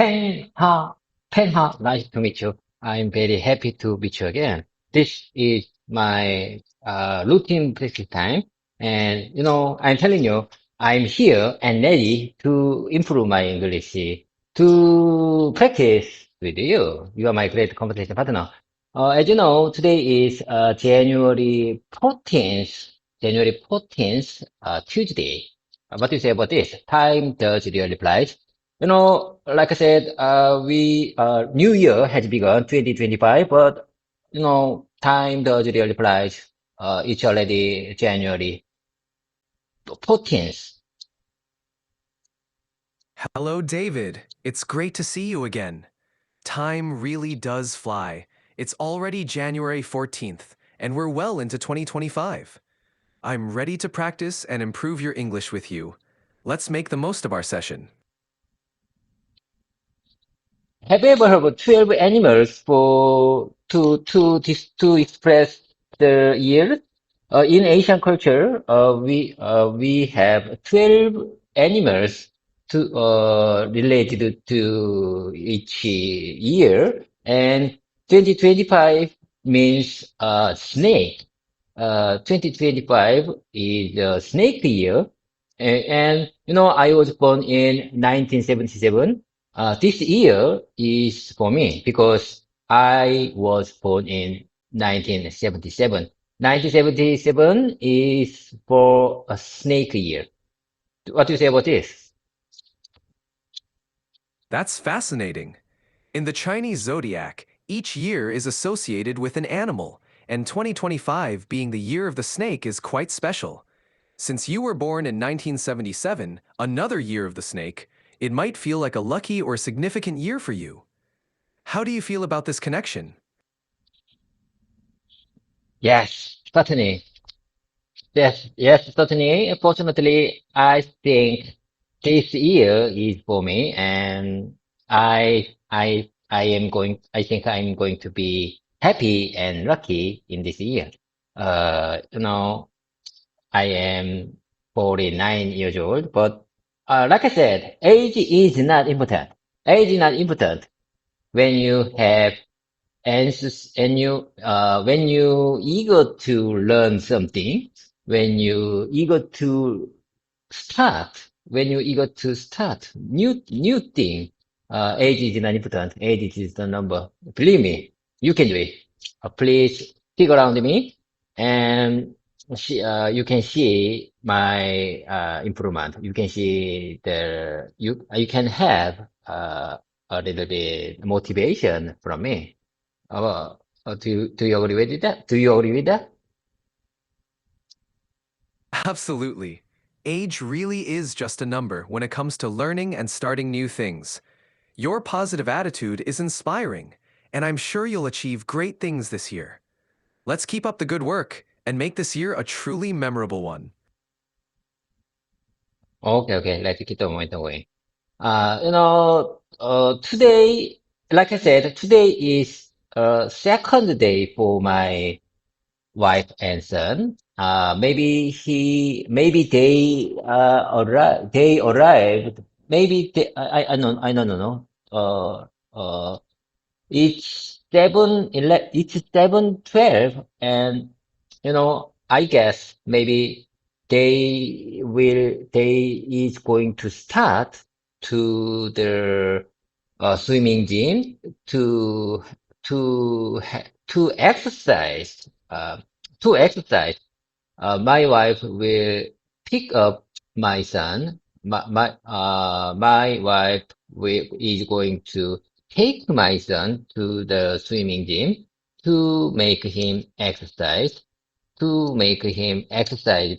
Penha, Penha, nice to meet you. I'm very happy to meet you again. This is my routine practice time. And, I'm telling you, I'm here and ready to improve my English, to practice with you. You are my great conversation partner. As you know, today is January 14th, Tuesday. What do you say about this? Time does really fly. Like I said, New Year has begun 2025, but, time does really fly. It's already January 14th. Hello, David. It's great to see you again. Time really does fly. It's already January 14th, and we're well into 2025. I'm ready to practice and improve your English with you. Let's make the most of our session. Have you ever heard of 12 animals to express the year? In Asian culture, we have 12 animals related to each year, and 2025 means snake. 2025 is the snake year, and I was born in 1977. This year is for me because I was born in 1977. 1977 is for a snake year. What do you say about this? That's fascinating. In the Chinese zodiac, each year is associated with an animal, and 2025 being the year of the snake is quite special. Since you were born in 1977, another year of the snake, it might feel like a lucky or significant year for you. How do you feel about this connection? Yes, certainly. Yes, certainly. Fortunately, I think this year is for me, and I think I'm going to be happy and lucky in this year. Uh, you know, I am 49 years old, but like I said, age is not important. Age is not important when you have answers and when you eager to learn something, when you eager to start new thing, age is not important. Age is the number. Believe me, you can do it. Please stick around me, and you can see my improvement. You can see you can have a little bit motivation from me. Do you agree with that? Do you agree with that? Absolutely. Age really is just a number when it comes to learning and starting new things. Your positive attitude is inspiring, and I'm sure you'll achieve great things this year. Let's keep up the good work and make this year a truly memorable one. Okay, okay. Let's keep the momentum going. Today, like I said, today is second day for my wife and son. Maybe they arrived. Maybe I don't know. It's 7:12, and I guess maybe they is going to start to the swimming gym to exercise. To exercise. My wife will pick up my son. My wife is going to take my son to the swimming gym to make him exercise, to make him exercise.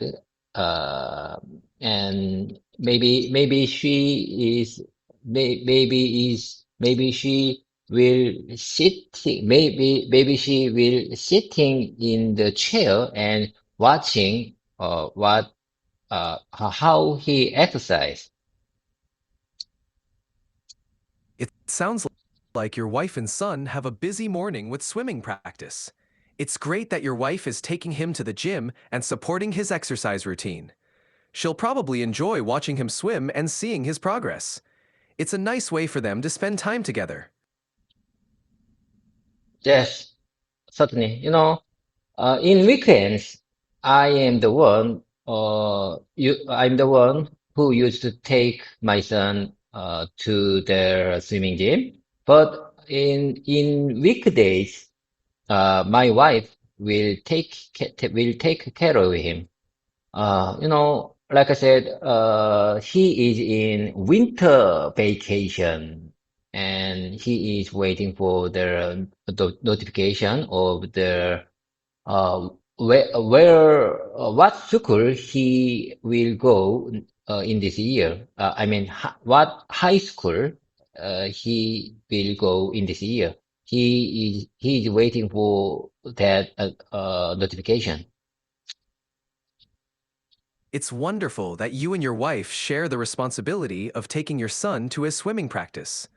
Uh, and maybe she will maybe she will sitting in the chair and watching how he exercise. It sounds like your wife and son have a busy morning with swimming practice. It's great that your wife is taking him to the gym and supporting his exercise routine. She'll probably enjoy watching him swim and seeing his progress. It's a nice way for them to spend time together. Yes, certainly. In weekends, I'm the one who used to take my son to their swimming gym. But in weekdays, my wife will take care of him. Like I said, he is in winter vacation and he is waiting for the notification of the what school he will go in this year. I mean, what high school he will go in this year. He is waiting for that notification. It's wonderful that you and your wife share the responsibility of taking your son to his swimming practice.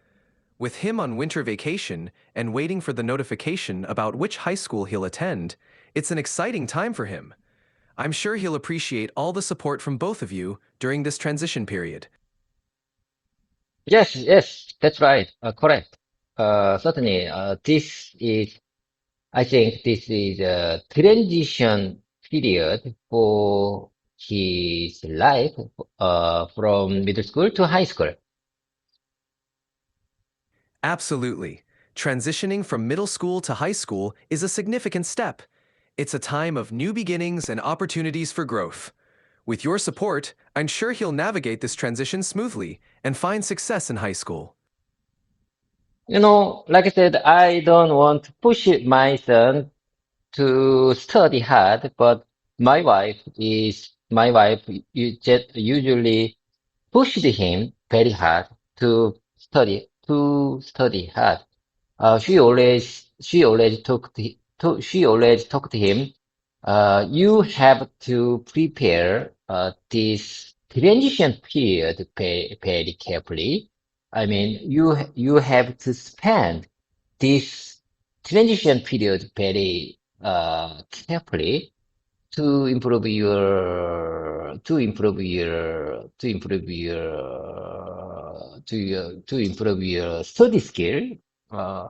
With him on winter vacation and waiting for the notification about which high school he'll attend, it's an exciting time for him. I'm sure he'll appreciate all the support from both of you during this transition period. Yes, yes, that's right. Correct. Certainly, I think this is a transition period for his life, from middle school to high school. Absolutely. Transitioning from middle school to high school is a significant step. It's a time of new beginnings and opportunities for growth. With your support, I'm sure he'll navigate this transition smoothly and find success in high school. Like I said, I don't want to push my son to study hard, but my wife usually pushed him very hard to study hard. She always talked to him. You have to prepare this transition period very carefully. I mean, you have to spend this transition period very carefully to improve your study skill. Uh,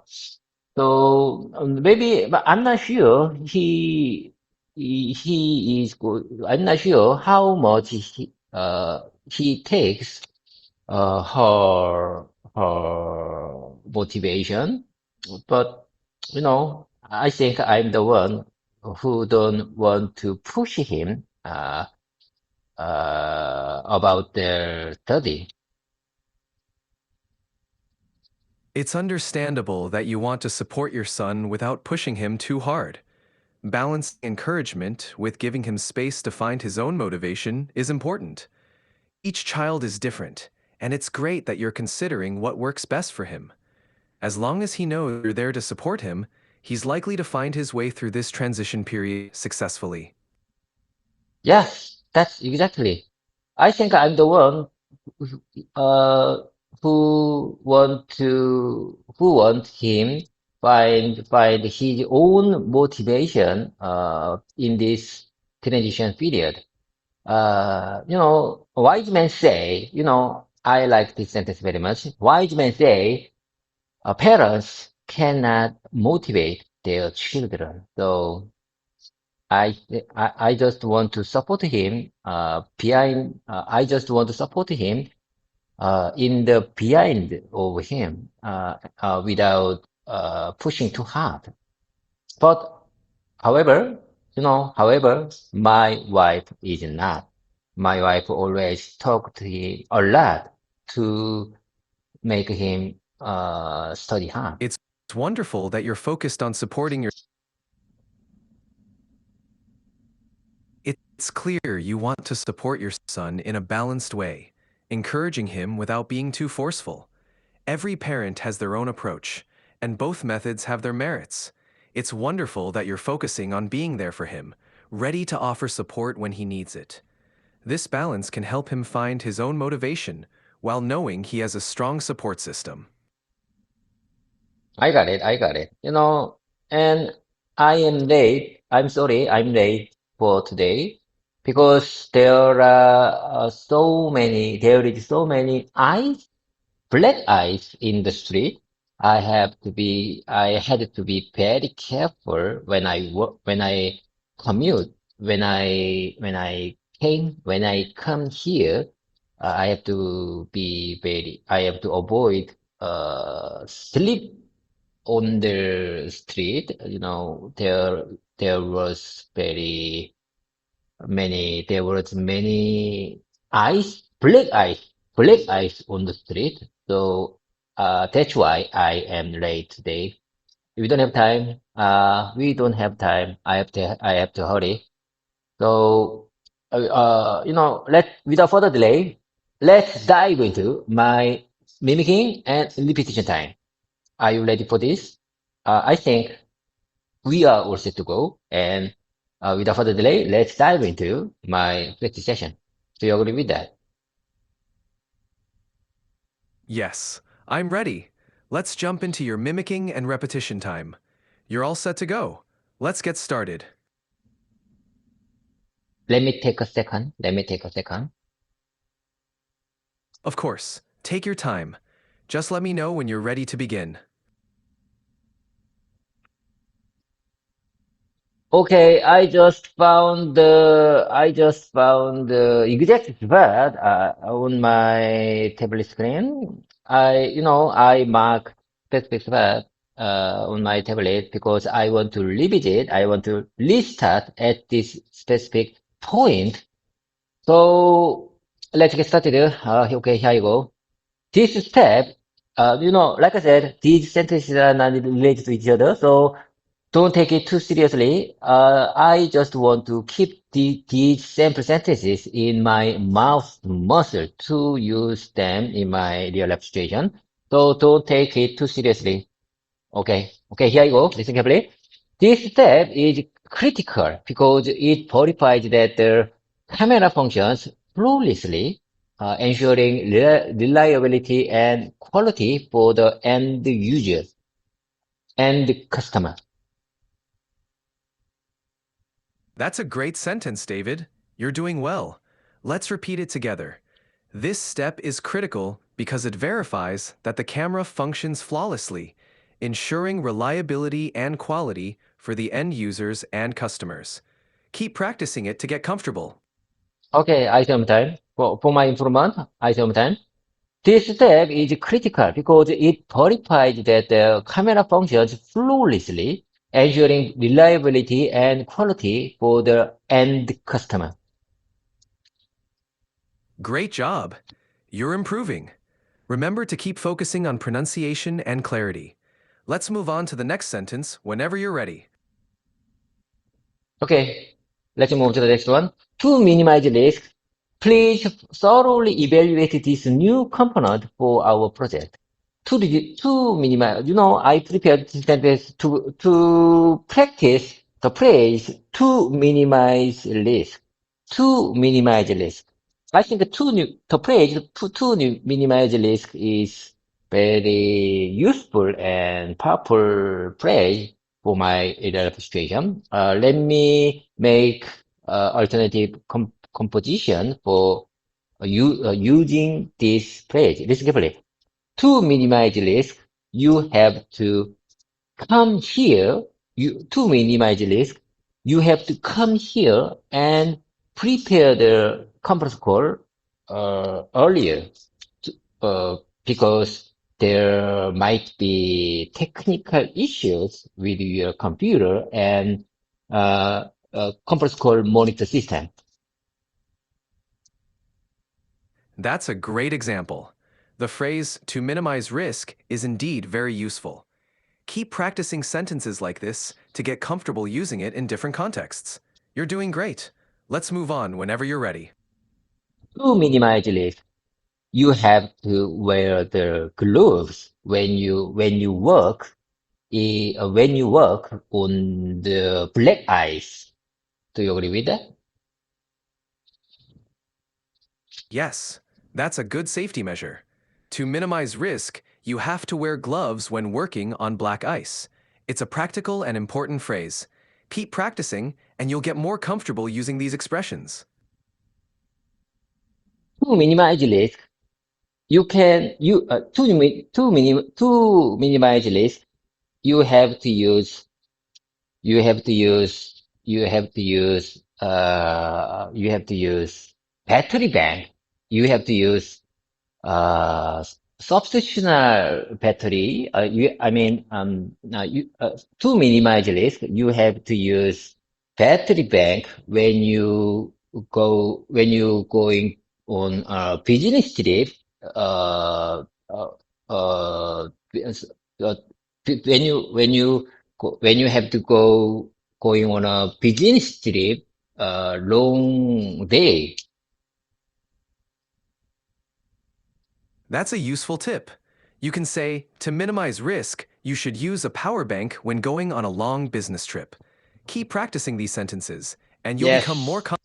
so maybe, but I'm not sure he is good. I'm not sure how much he takes her motivation, but I think I'm the one who don't want to push him about their study. It's understandable that you want to support your son without pushing him too hard. Balancing encouragement with giving him space to find his own motivation is important. Each child is different, and it's great that you're considering what works best for him. As long as he knows you're there to support him, he's likely to find his way through this transition period successfully. Yes, that's exactly. I think I'm the one uh, who want him find his own motivation in this transition period. Wise men say, I like this sentence very much. Wise men say, parents cannot motivate their children. So I just want to support him, I just want to support him, in the behind of him, without, pushing too hard. But however, my wife is not. My wife always talk to him a lot to make him study hard. It's wonderful that you're focused on supporting your. It's clear you want to support your son in a balanced way, encouraging him without being too forceful. Every parent has their own approach, and both methods have their merits. It's wonderful that you're focusing on being there for him, ready to offer support when he needs it. This balance can help him find his own motivation while knowing he has a strong support system. I got it. I got it. And I am late. I'm sorry. I'm late for today because there is so many black ice in the street, I had to be very careful when I work, when I commute, when I come here, I have to avoid, sleep on the street. There was there was many black ice on the street. So that's why I am late today. If we don't have time, we don't have time. I have to hurry. So, without further delay, let's dive into my mimicking and repetition time. Are you ready for this? I think we are all set to go. And without further delay, let's dive into my practice session. Do you agree with that? Yes, I'm ready. Let's jump into your mimicking and repetition time. You're all set to go. Let's get started. Let me take a second. Let me take a second. Of course, take your time. Just let me know when you're ready to begin. Okay, I just found the exact spot on my tablet screen. I mark specific spot on my tablet because I want to revisit. I want to restart at this specific point. So let's get started. Okay, here you go. This step, like I said, these sentences are not related to each other, so don't take it too seriously. I just want to keep these sample sentences in my mouth muscle to use them in my real life situation. So don't take it too seriously. Okay, here you go. Listen carefully. This step is critical because it verifies that the camera functions flawlessly, ensuring reliability and quality for the end user and the customer. That's a great sentence, David. You're doing well. Let's repeat it together. This step is critical because it verifies that the camera functions flawlessly, ensuring reliability and quality for the end users and customers. Keep practicing it to get comfortable. Okay, item time. For my informant, item time. This step is critical because it verifies that the camera functions flawlessly, ensuring reliability and quality for the end customer. Great job! You're improving. Remember to keep focusing on pronunciation and clarity. Let's move on to the next sentence whenever you're ready. Okay, let's move to the next one. To minimize risk, please thoroughly evaluate this new component for our project. To minimize, I prepared this sentence to practice the phrase to minimize risk. To minimize risk. I think the phrase to minimize risk is very useful and powerful phrase for my real situation. Let me make alternative composition for using this phrase. Listen carefully. To minimize risk, you have to come here. To minimize risk, you have to come here and prepare the conference call earlier uh, because there might be technical issues with your computer and conference call monitor system. That's a great example. The phrase to minimize risk is indeed very useful. Keep practicing sentences like this to get comfortable using it in different contexts. You're doing great. Let's move on whenever you're ready. To minimize risk, you have to wear the gloves when you work on the black ice. Do you agree with that? Yes, that's a good safety measure. To minimize risk, you have to wear gloves when working on black ice. It's a practical and important phrase. Keep practicing, and you'll get more comfortable using these expressions. To minimize risk, to minimize risk, you have to use you have to use battery bank. You have to use uh, substitutional battery. To minimize risk, you have to use battery bank when you going on a business trip. Uh, uh, uh, uh, when you have to go going on a business trip, long day. That's a useful tip. You can say, to minimize risk, you should use a power bank when going on a long business trip. Keep practicing these sentences, and you'll become more Yes.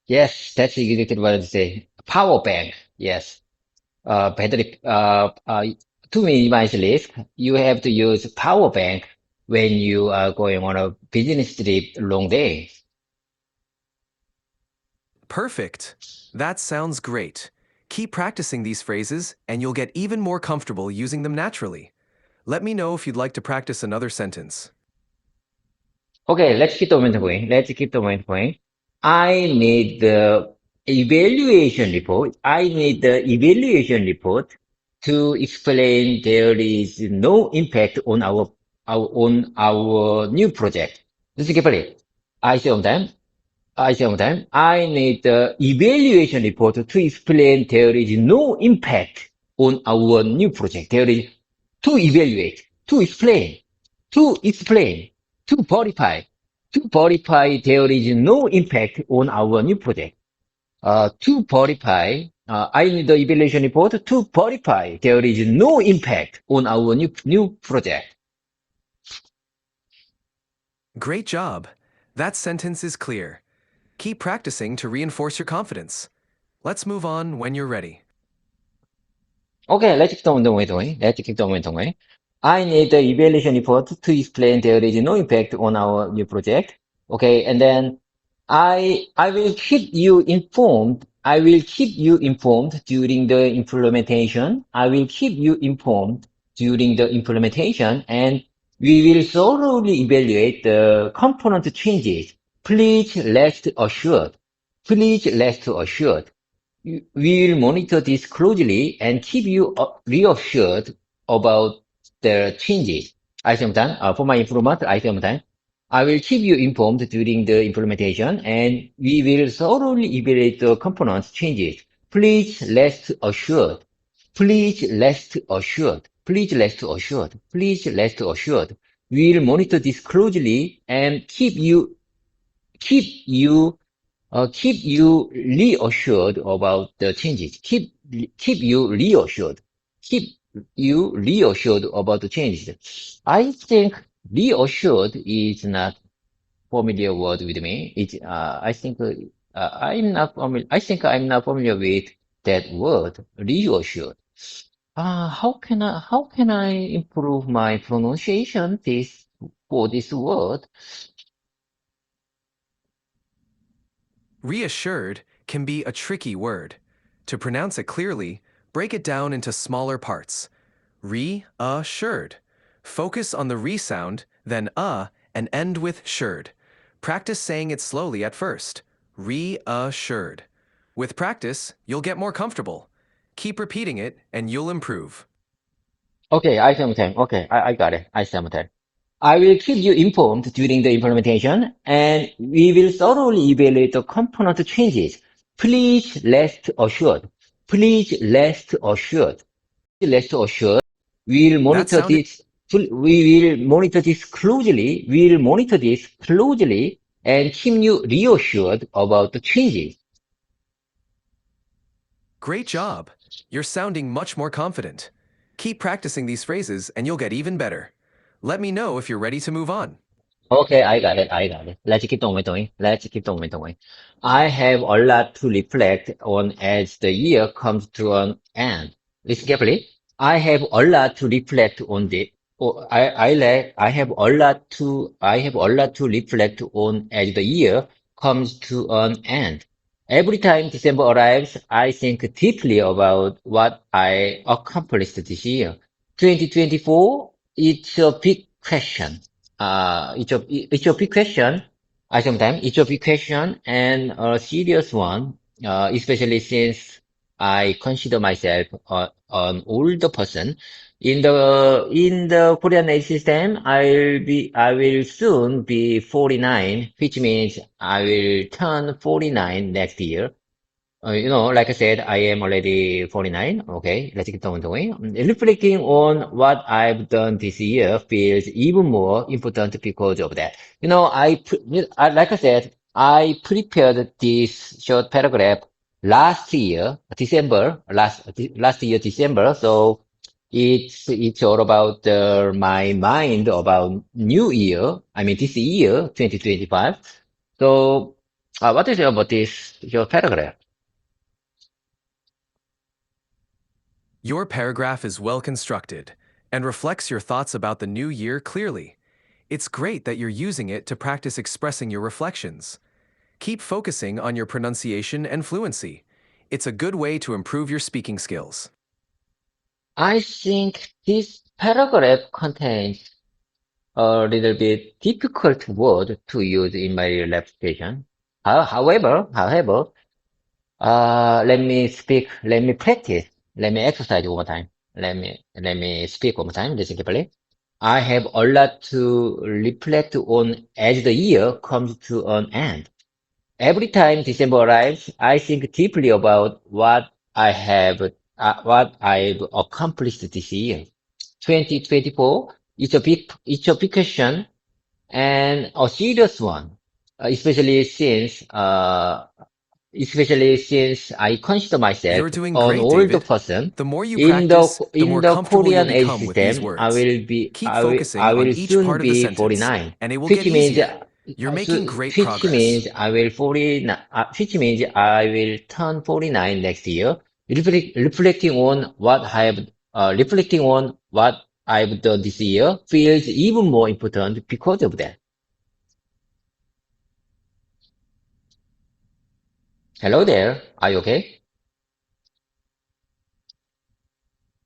Yes, that's exactly what I say. Power bank. Yes. Battery. To minimize risk, you have to use power bank when you are going on a business trip long day. perfect. That sounds great. Keep practicing these phrases, and you'll get even more comfortable using them naturally. Let me know if you'd like to practice another sentence. Okay, let's keep the momentum going. Let's keep the momentum going. I need the evaluation report. I need the evaluation report to explain there is no impact on our new project. Listen carefully. I say one time. I say one time. I need the evaluation report to explain there is no impact on our new project. There is to evaluate, to explain, to verify there is no impact on our new project. To verify, I need the evaluation report to verify there is no impact on our new project. Great job. That sentence is clear. Keep practicing to reinforce your confidence. Let's move on when you're ready. Okay, let's keep on the way going. Let's keep on the way. I need the evaluation report to explain there is no impact on our new project. Okay, and then I will keep you informed. I will keep you informed during the implementation. I will keep you informed during the implementation, and we will thoroughly evaluate the component changes. Please rest assured. Please rest assured. We will monitor this closely and keep you reassured about the changes. I for my improvement, I will keep you informed during the implementation and we will thoroughly evaluate the components changes. Please rest assured. Please rest assured. Please rest assured. Please rest assured. We will monitor this closely and keep you keep you reassured about the changes. Keep you reassured. Keep you reassured about the changes. I think reassured is not familiar word with me. I'm not familiar. I think I'm not familiar with that word, reassured. How can I improve my pronunciation for this word? Reassured can be a tricky word. To pronounce it clearly, break it down into smaller parts. Re-assured. Focus on the re sound, then and end with shurred. Practice saying it slowly at first. Reassured. With practice, you'll get more comfortable. Keep repeating it, and you'll improve. Okay, I understand. Okay, I got it. I understand. I will keep you informed during the implementation, and we will thoroughly evaluate the component changes. Please rest assured. Please rest assured. Rest assured. We will That monitor sounded this. We will monitor this closely. We will monitor this closely and keep you reassured about the changes. great job. You're sounding much more confident. Keep practicing these phrases, and you'll get even better. Let me know if you're ready to move on. Okay, I got it. I got it. Let's keep on going. Let's keep on going. I have a lot to reflect on as the year comes to an end. Listen carefully. I have a lot to reflect on the. Oh, I have a lot to. I have a lot to reflect on as the year comes to an end. Every time December arrives, I think deeply about what I accomplished this year. 2024, it's a big question. It's a big question. Sometimes it's a big question and a serious one, especially since I consider myself an older person. In the Korean age system, I will soon be 49, which means I will turn 49 next year. Like I said, I am already 49. Okay, let's get on going. Reflecting on what I've done this year feels even more important because of that. Like I said, I prepared this short paragraph last year, last year, December. So it's all about my mind about new year. I mean, this year, 2025. So, what is it about this short paragraph? Your paragraph is well constructed and reflects your thoughts about the new year clearly. It's great that you're using it to practice expressing your reflections. Keep focusing on your pronunciation and fluency. It's a good way to improve your speaking skills. I think this paragraph contains a little bit difficult word to use in my representation. However, let me practice, let me exercise one more time. Let me speak one more time, listen carefully. I have a lot to reflect on as the year comes to an end. Every time December arrives, I think deeply about what I've accomplished this year. 2024 it's a big question and a serious one, especially since I consider myself You're doing an great, older David. person. The more you In the practice, the in more the comfortable you'll Korean age become with these system, words. Keep I focusing on will each soon part of the be sentence, 49, and it will which get means easier. You're making great which progress. means I will 49, which means I will turn 49 next year. Reflecting on what I've done this year feels even more important because of that. Hello there. Are you okay?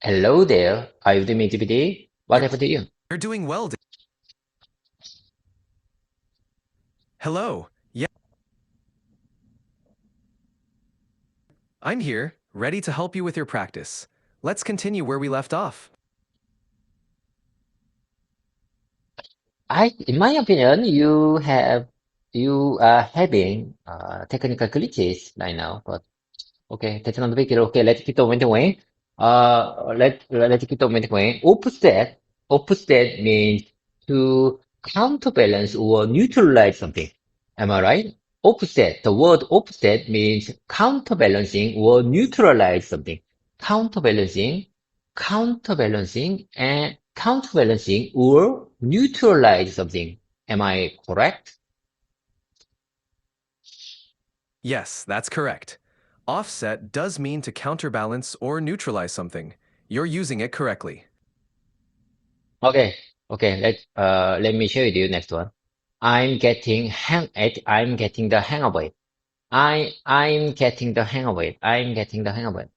Hello there. Are you doing GPT? What You're, happened to you? you're doing well. Hello. Yeah, I'm here, ready to help you with your practice. Let's continue where we left off. In my opinion, you are having technical glitches right now. But okay, that's not a big deal. Okay, let's keep on moving away. Let's keep on moving away. Offset means to counterbalance or neutralize something. Am I right? Offset. The word offset means counterbalancing or neutralize something. Counterbalancing, counterbalancing or neutralize something. Am I correct? Yes, that's correct. Offset does mean to counterbalance or neutralize something. You're using it correctly. Okay, okay, let me share with you next one. I'm getting the hang of it. I'm getting the hang of it. I'm getting the hang of it.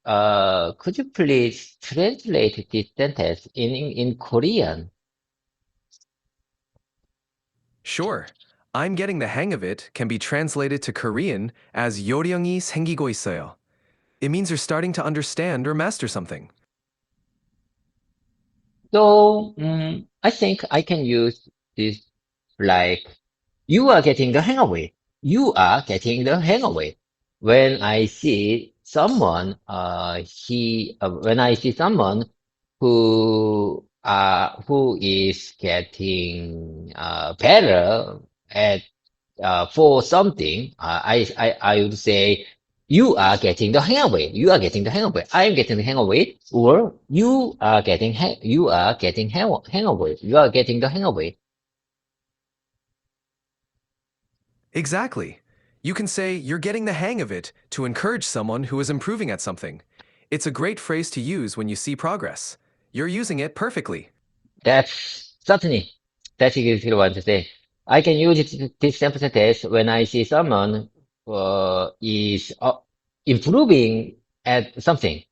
Could you please translate this sentence in Korean? Sure. I'm getting the hang of it can be translated to Korean as 요령이 생기고 있어요. It means you're starting to understand or master something. So, I think I can use this like you are getting the hang of it. You are getting the hang of it. When I see someone, when I see someone who is getting better at for something, I would say you are getting the hang of it. You are getting the hang of it. I am getting the hang of it, or you are getting hang of it. You are getting the hang of it. Exactly. You can say you're getting the hang of it to encourage someone who is improving at something. It's a great phrase to use when you see progress. You're using it perfectly. That's exactly what I say. I can use this sample sentence when I see someone. is improving at something,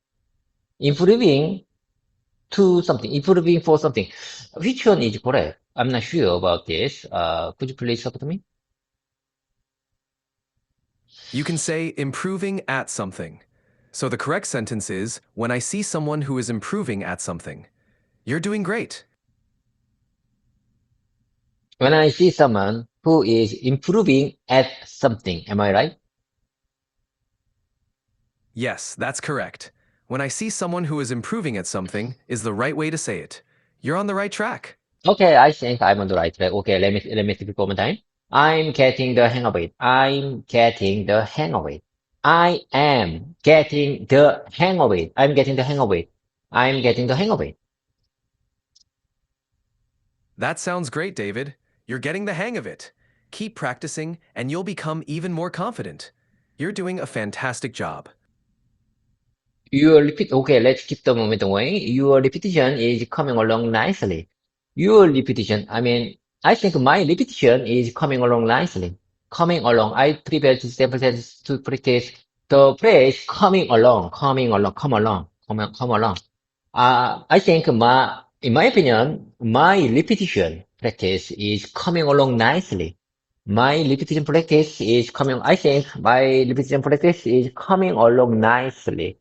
improving to something, improving for something. Which one is correct? I'm not sure about this. Could you please support me? You can say improving at something. So the correct sentence is when I see someone who is improving at something. You're doing great. When I see someone who is improving at something, am I right? Yes, that's correct. When I see someone who is improving at something is the right way to say it. You're on the right track. Okay, I think I'm on the right track. Okay, let me speak one more time. I'm getting the hang of it. I'm getting the hang of it. I am getting the hang of it. I'm getting the hang of it. I'm getting the hang of it. That sounds great, David. You're getting the hang of it. Keep practicing, and you'll become even more confident. You're doing a fantastic job. Your repeat. Okay, let's keep the momentum going. Your repetition is coming along nicely. Your repetition. I think my repetition is coming along nicely. Coming along. I prepared to sample test to practice the phrase coming along, come along. I think in my opinion, my repetition practice is coming along nicely. My repetition practice is coming. I think my repetition practice is coming along nicely.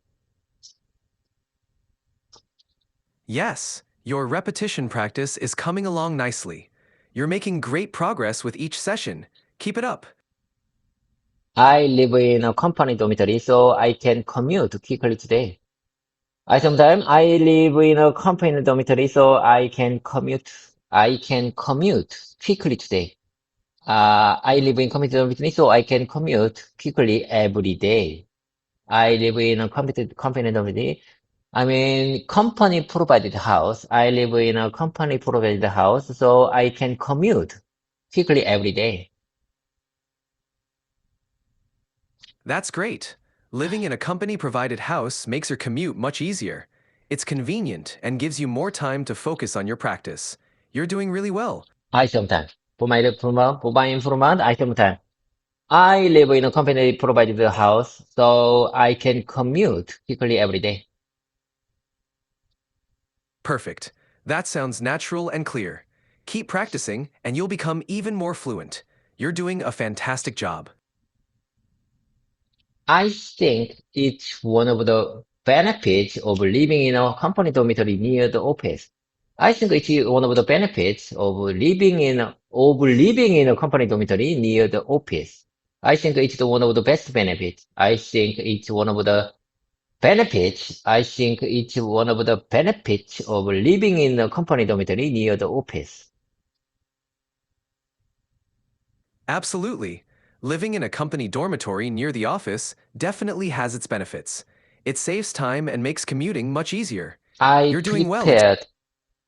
Yes, your repetition practice is coming along nicely. You're making great progress with each session. Keep it up. I live in a company dormitory, so I can commute quickly today. I live in a company dormitory, so I can commute. I can commute quickly today. I live in company dormitory, so I can commute quickly every day. I live in a company dormitory. Company provided house. I live in a company provided house, so I can commute quickly every day. That's great. Living in a company provided house makes your commute much easier. It's convenient and gives you more time to focus on your practice. You're doing really well. I sometimes. For my informant, I sometimes. I live in a company provided house, so I can commute quickly every day. Perfect. That sounds natural and clear. Keep practicing, and you'll become even more fluent. You're doing a fantastic job. I think it's one of the benefits of living in a company dormitory near the office. I think it's one of the benefits of living in a company dormitory near the office. I think it's one of the best benefits. I think it's one of the benefits. I think it's one of the benefits of living in a company dormitory near the office. Absolutely. Living in a company dormitory near the office definitely has its benefits. It saves time and makes commuting much easier. I You're doing well. prepared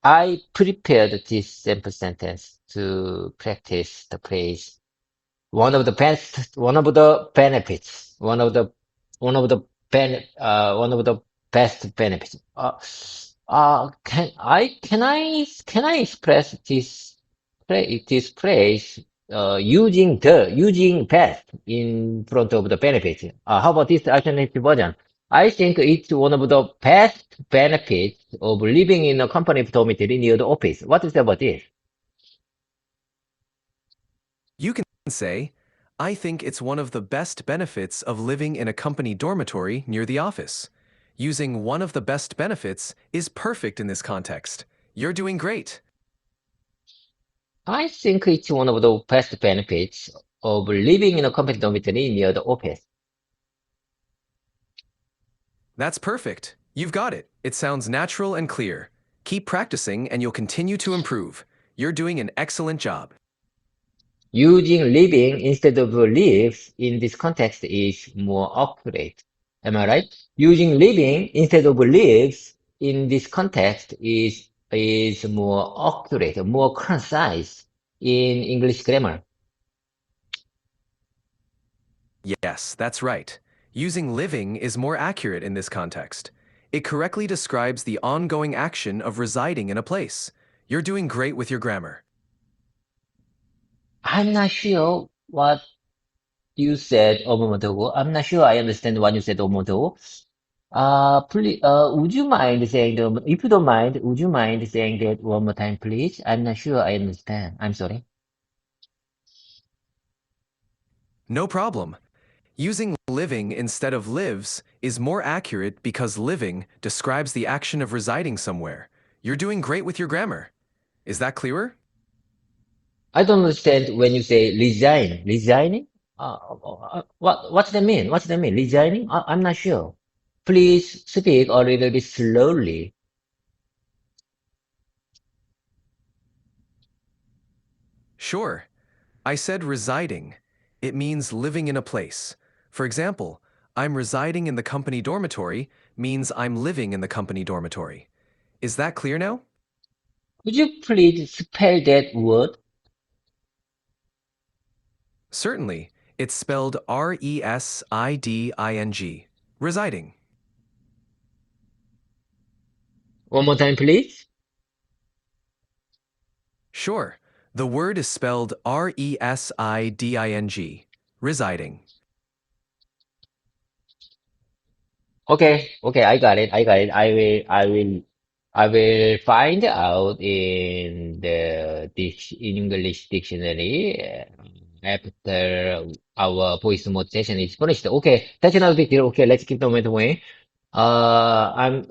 I prepared this sample sentence to practice the phrase. One of the benefits, one of the best benefits. Can I express this phrase using best in front of the benefit? How about this alternative version? I think it's one of the best benefits of living in a company dormitory near the office. What is about this? You can say, I think it's one of the best benefits of living in a company dormitory near the office. Using one of the best benefits is perfect in this context. You're doing great. I think it's one of the best benefits of living in a company dormitory near the office. That's perfect. You've got it. It sounds natural and clear. Keep practicing and you'll continue to improve. You're doing an excellent job. Using living instead of lives in this context is more accurate. Am I right? Using living instead of lives in this context is more accurate, more concise in English grammar. Yes, that's right. Using living is more accurate in this context. It correctly describes the ongoing action of residing in a place. You're doing great with your grammar. I'm not sure what. you said a moment ago. I'm not sure I understand what you said a moment ago. Please, would you mind saying if you don't mind, would you mind saying that one more time, please? I'm not sure I understand. I'm sorry. No problem. Using living instead of lives is more accurate because living describes the action of residing somewhere. You're doing great with your grammar. Is that clearer? I don't understand when you say resign. Resigning? What's that mean? What's that mean? Resigning? I'm not sure. Please speak a little bit slowly. Sure. I said residing. It means living in a place. For example, I'm residing in the company dormitory means I'm living in the company dormitory. Is that clear now? Would you please spell that word Certainly. It's spelled residing. Residing. one more time, please? Sure. The word is spelled residing. Residing. Okay, okay, I got it. I got it. I will find out in the English dictionary after our voice mode session is finished. Okay, that's another big deal. Okay, let's keep the momentum going. I'm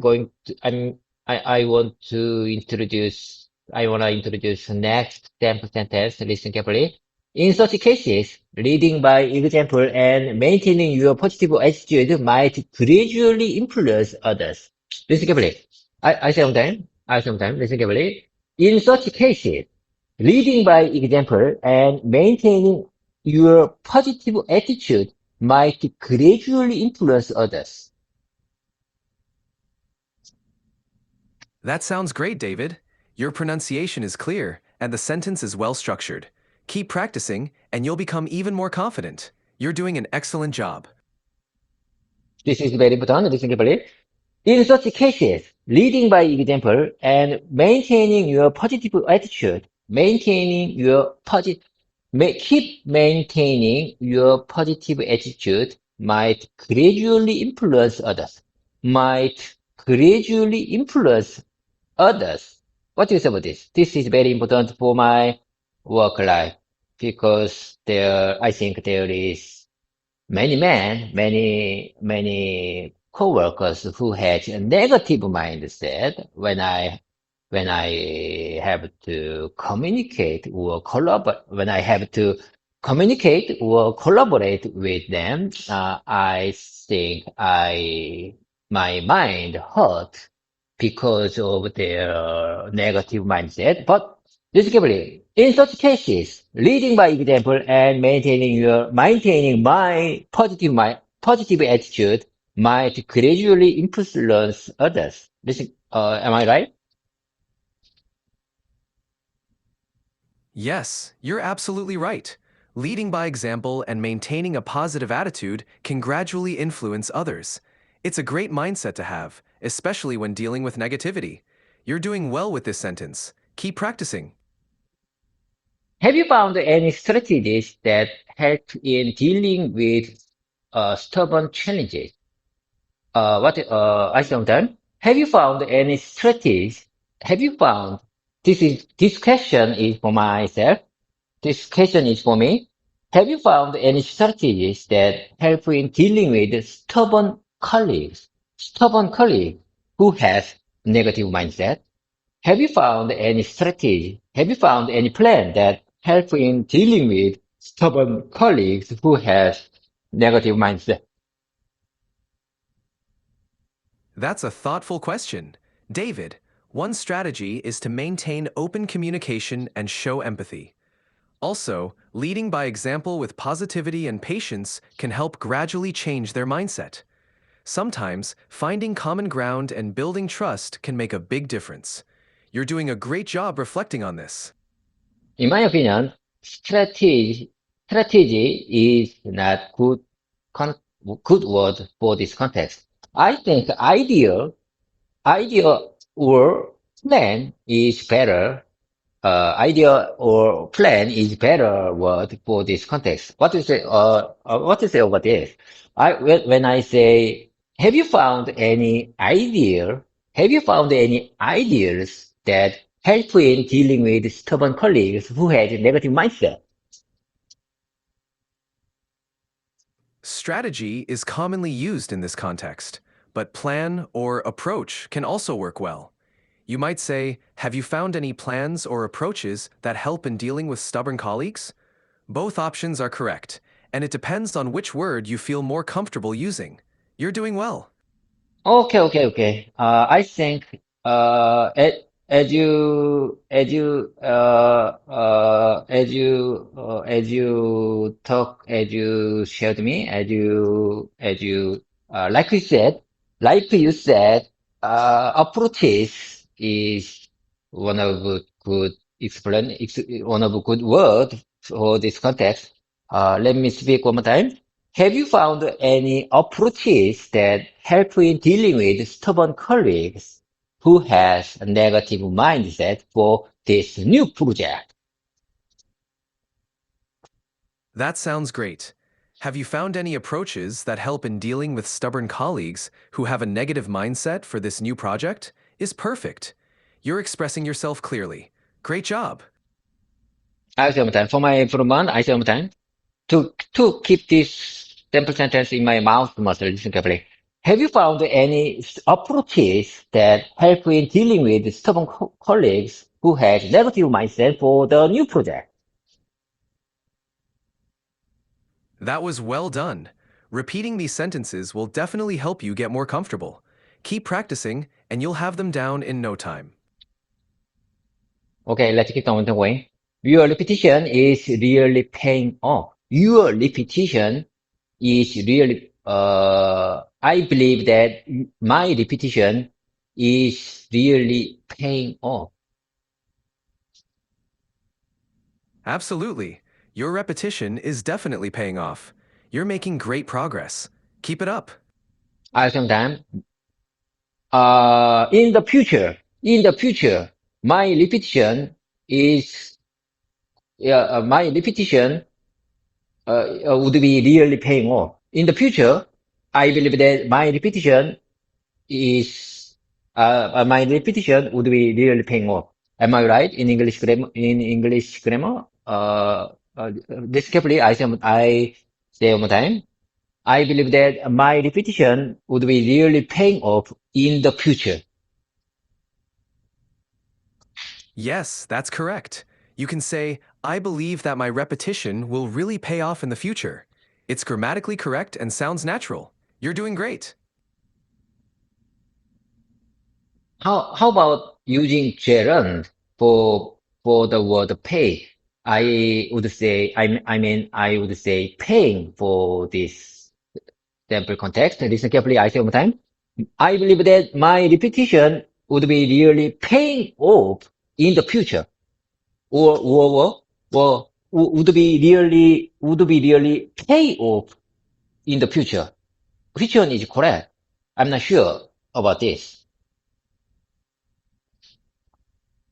going to, I want to introduce, I want to introduce the next sample sentence. Listen carefully. In such cases, leading by example and maintaining your positive attitude might gradually influence others. Listen carefully. I say one time. I say one time. Listen carefully. In such cases, leading by example and maintaining your positive attitude might gradually influence others. That sounds great, David. Your pronunciation is clear and the sentence is well structured. Keep practicing and you'll become even more confident. You're doing an excellent job. This is very important. Listen carefully. In such cases, leading by example and maintaining your positive attitude, keep maintaining your positive attitude might gradually influence others. Might gradually influence others. What do you say about this? This is very important for my work life because I think there is many coworkers who had a negative mindset when I have to communicate or collaborate, when I have to communicate or collaborate with them, I think my mind hurt because of their negative mindset. But basically, in such cases, leading by example and maintaining my positive attitude might gradually influence others. Am I right? Yes, you're absolutely right. Leading by example and maintaining a positive attitude can gradually influence others. It's a great mindset to have, especially when dealing with negativity. You're doing well with this sentence. Keep practicing. Have you found any strategies that help in dealing with stubborn challenges? I sometimes have you found any strategies? Have you found this question is for myself. This question is for me. Have you found any strategies that help in dealing with stubborn colleagues who has negative mindset? Have you found any strategy? Have you found any plan that help in dealing with stubborn colleagues who has negative mindset? That's a thoughtful question. David, one strategy is to maintain open communication and show empathy. Also, leading by example with positivity and patience can help gradually change their mindset. Sometimes, finding common ground and building trust can make a big difference. You're doing a great job reflecting on this. In my opinion, strategy is not con, good word for this context. I think idea or plan is better. idea or plan is better word for this context. What do you say? What do you say over this? When I say, have you found any idea? Have you found any ideas that help in dealing with stubborn colleagues who has negative mindset? Strategy is commonly used in this context, but plan or approach can also work well. You might say, have you found any plans or approaches that help in dealing with stubborn colleagues? Both options are correct, and it depends on which word you feel more comfortable using. You're doing well. Okay. I think as you talk, as you shared me, like you said, approaches is one of the good one of the good word for this context. Let me speak one more time. Have you found any approaches that help in dealing with stubborn colleagues who has a negative mindset for this new project? That sounds great. Have you found any approaches that help in dealing with stubborn colleagues who have a negative mindset for this new project? Is perfect. You're expressing yourself clearly. Great job. I say one more time. For my improvement, I say one more time. To keep this simple sentence in my mouth muscle, listen carefully. Have you found any approaches that help in dealing with stubborn colleagues who has negative mindset for the new project? That was well done. Repeating these sentences will definitely help you get more comfortable. Keep practicing, and you'll have them down in no time. Okay, let's keep on going. Your repetition is really paying off. Your repetition is really, I believe that my repetition is really paying off. Absolutely. Your repetition is definitely paying off. You're making great progress. Keep it up. I sometimes, in the future, my repetition is, my repetition would be really paying off. In the future, I believe that is my repetition would be really paying off. Am I right in English grammar? In English grammar, this carefully, I say one more time. I believe that my repetition would be really paying off in the future. Yes, that's correct. You can say, I believe that my repetition will really pay off in the future. It's grammatically correct and sounds natural. You're doing great. How about using gerund for the word pay? I would say paying for this sample context. Listen carefully. I say one more time. I believe that my repetition would be really paying off in the future, or would be really pay off in the future. Which one is correct? I'm not sure about this.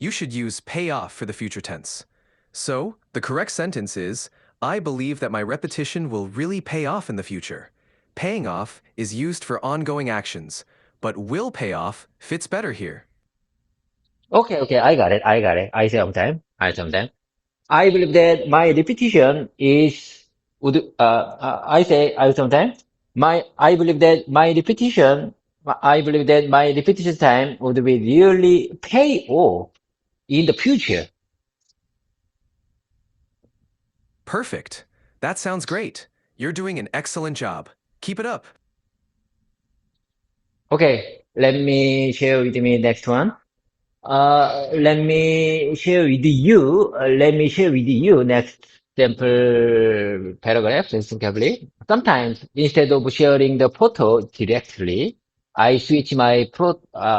You should use pay off for the future tense. So, the correct sentence is, I believe that my repetition will really pay off in the future. Paying off is used for ongoing actions, but will pay off fits better here. Okay, I got it. I sometime. I believe that my repetition is I sometimes I believe that I believe that my repetition time would be really pay off in the future. Perfect. That sounds great. You're doing an excellent job. Keep it up. Okay, let me share with me next one. Let me share with you next sample paragraph. Listen carefully. Sometimes instead of sharing the photo directly, I switch my profile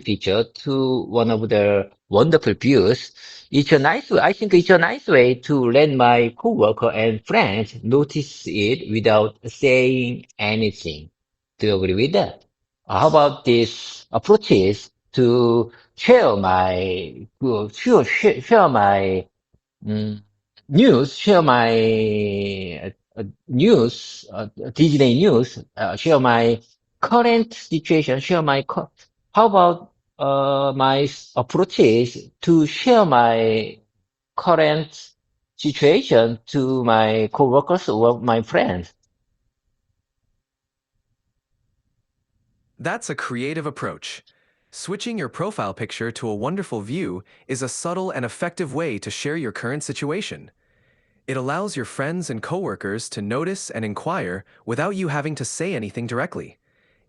picture to one of the wonderful views. I think it's a nice way to let my coworker and friends notice it without saying anything. Do you agree with that? How about these approaches to share my, share my mm, news, share my news, Disney news, share my current situation, how about my approaches to share my current situation to my coworkers or my friends. That's a creative approach. Switching your profile picture to a wonderful view is a subtle and effective way to share your current situation. It allows your friends and coworkers to notice and inquire without you having to say anything directly.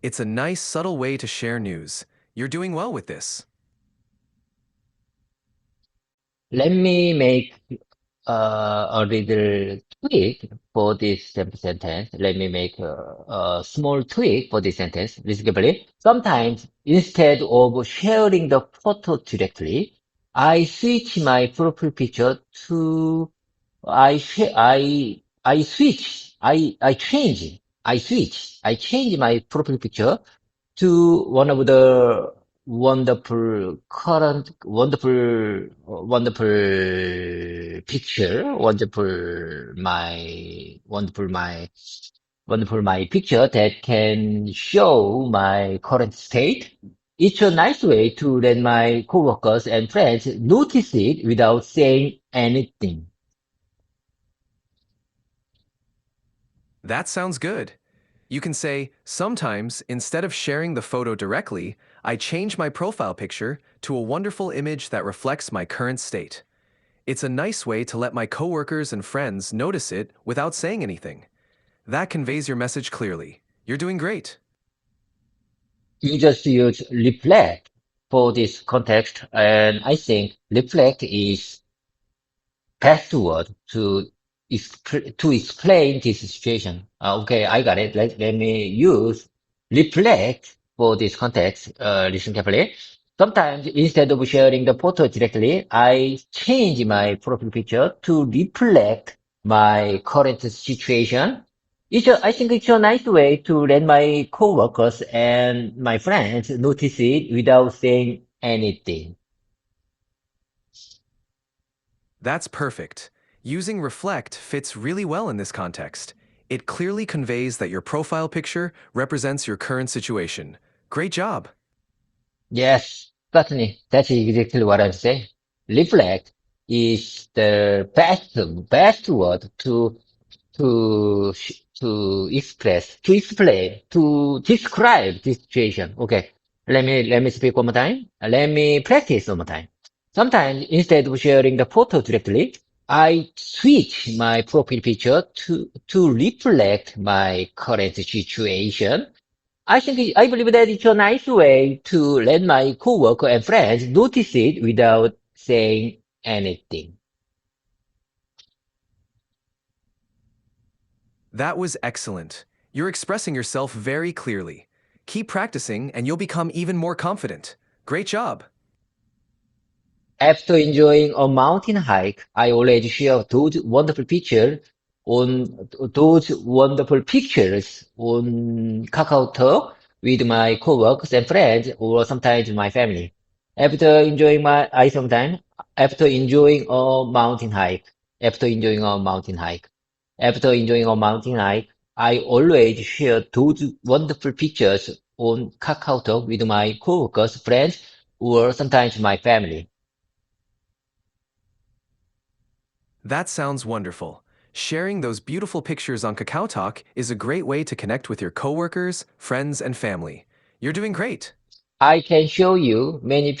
It's a nice, subtle way to share news. You're doing well with this. Let me make a little tweak for this sentence. Let me make a small tweak for this sentence. Listen carefully. Sometimes, instead of sharing the photo directly, I switch my profile picture to I change my profile picture to one of the wonderful picture, wonderful my picture that can show my current state. It's a nice way to let my coworkers and friends notice it without saying anything. That sounds good. You can say, sometimes, instead of sharing the photo directly, I change my profile picture to a wonderful image that reflects my current state. It's a nice way to let my coworkers and friends notice it without saying anything. That conveys your message clearly. You're doing great. You just use reflect for this context, and I think reflect is best word to explain this situation. Okay, I got it. Let me use reflect for this context. Listen carefully. Sometimes instead of sharing the photo directly, I change my profile picture to reflect my current situation. I think it's a nice way to let my coworkers and my friends notice it without saying anything. That's perfect. Using reflect fits really well in this context. It clearly conveys that your profile picture represents your current situation. Great job. Yes, certainly. That's exactly what I'm saying. Reflect is the best word to express, to explain, to describe this situation. Okay, let me speak one more time. Let me practice one more time. Sometimes instead of sharing the photo directly, I switch my profile picture to reflect my current situation. I believe that it's a nice way to let my coworker and friends notice it without saying anything. That was excellent. You're expressing yourself very clearly. Keep practicing and you'll become even more confident. Great job. After enjoying a mountain hike, I already share those wonderful pictures on KakaoTalk with my coworkers and friends, or sometimes my family. After enjoying my, I sometimes after enjoying a mountain hike, after enjoying a mountain hike, after enjoying a mountain hike, I always share those wonderful pictures on KakaoTalk with my coworkers, friends, or sometimes my family. That sounds wonderful. Sharing those beautiful pictures on Kakao Talk is a great way to connect with your coworkers, friends, and family. You're doing great. I can show you I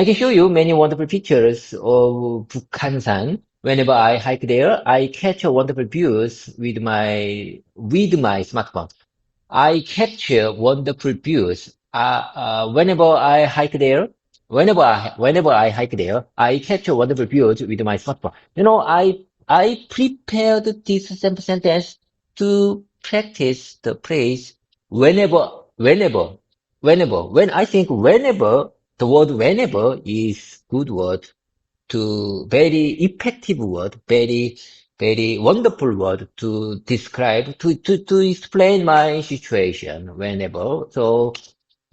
can show you many wonderful pictures of Bukhansan. Whenever I hike there, I catch a wonderful views with my smartphone. I capture wonderful views. Whenever I hike there, whenever I hike there, I capture wonderful views with my smartphone. I prepared this sample sentence to practice the phrase whenever, whenever, when I think whenever, the word whenever is good word to very effective word, very wonderful word to explain my situation whenever. So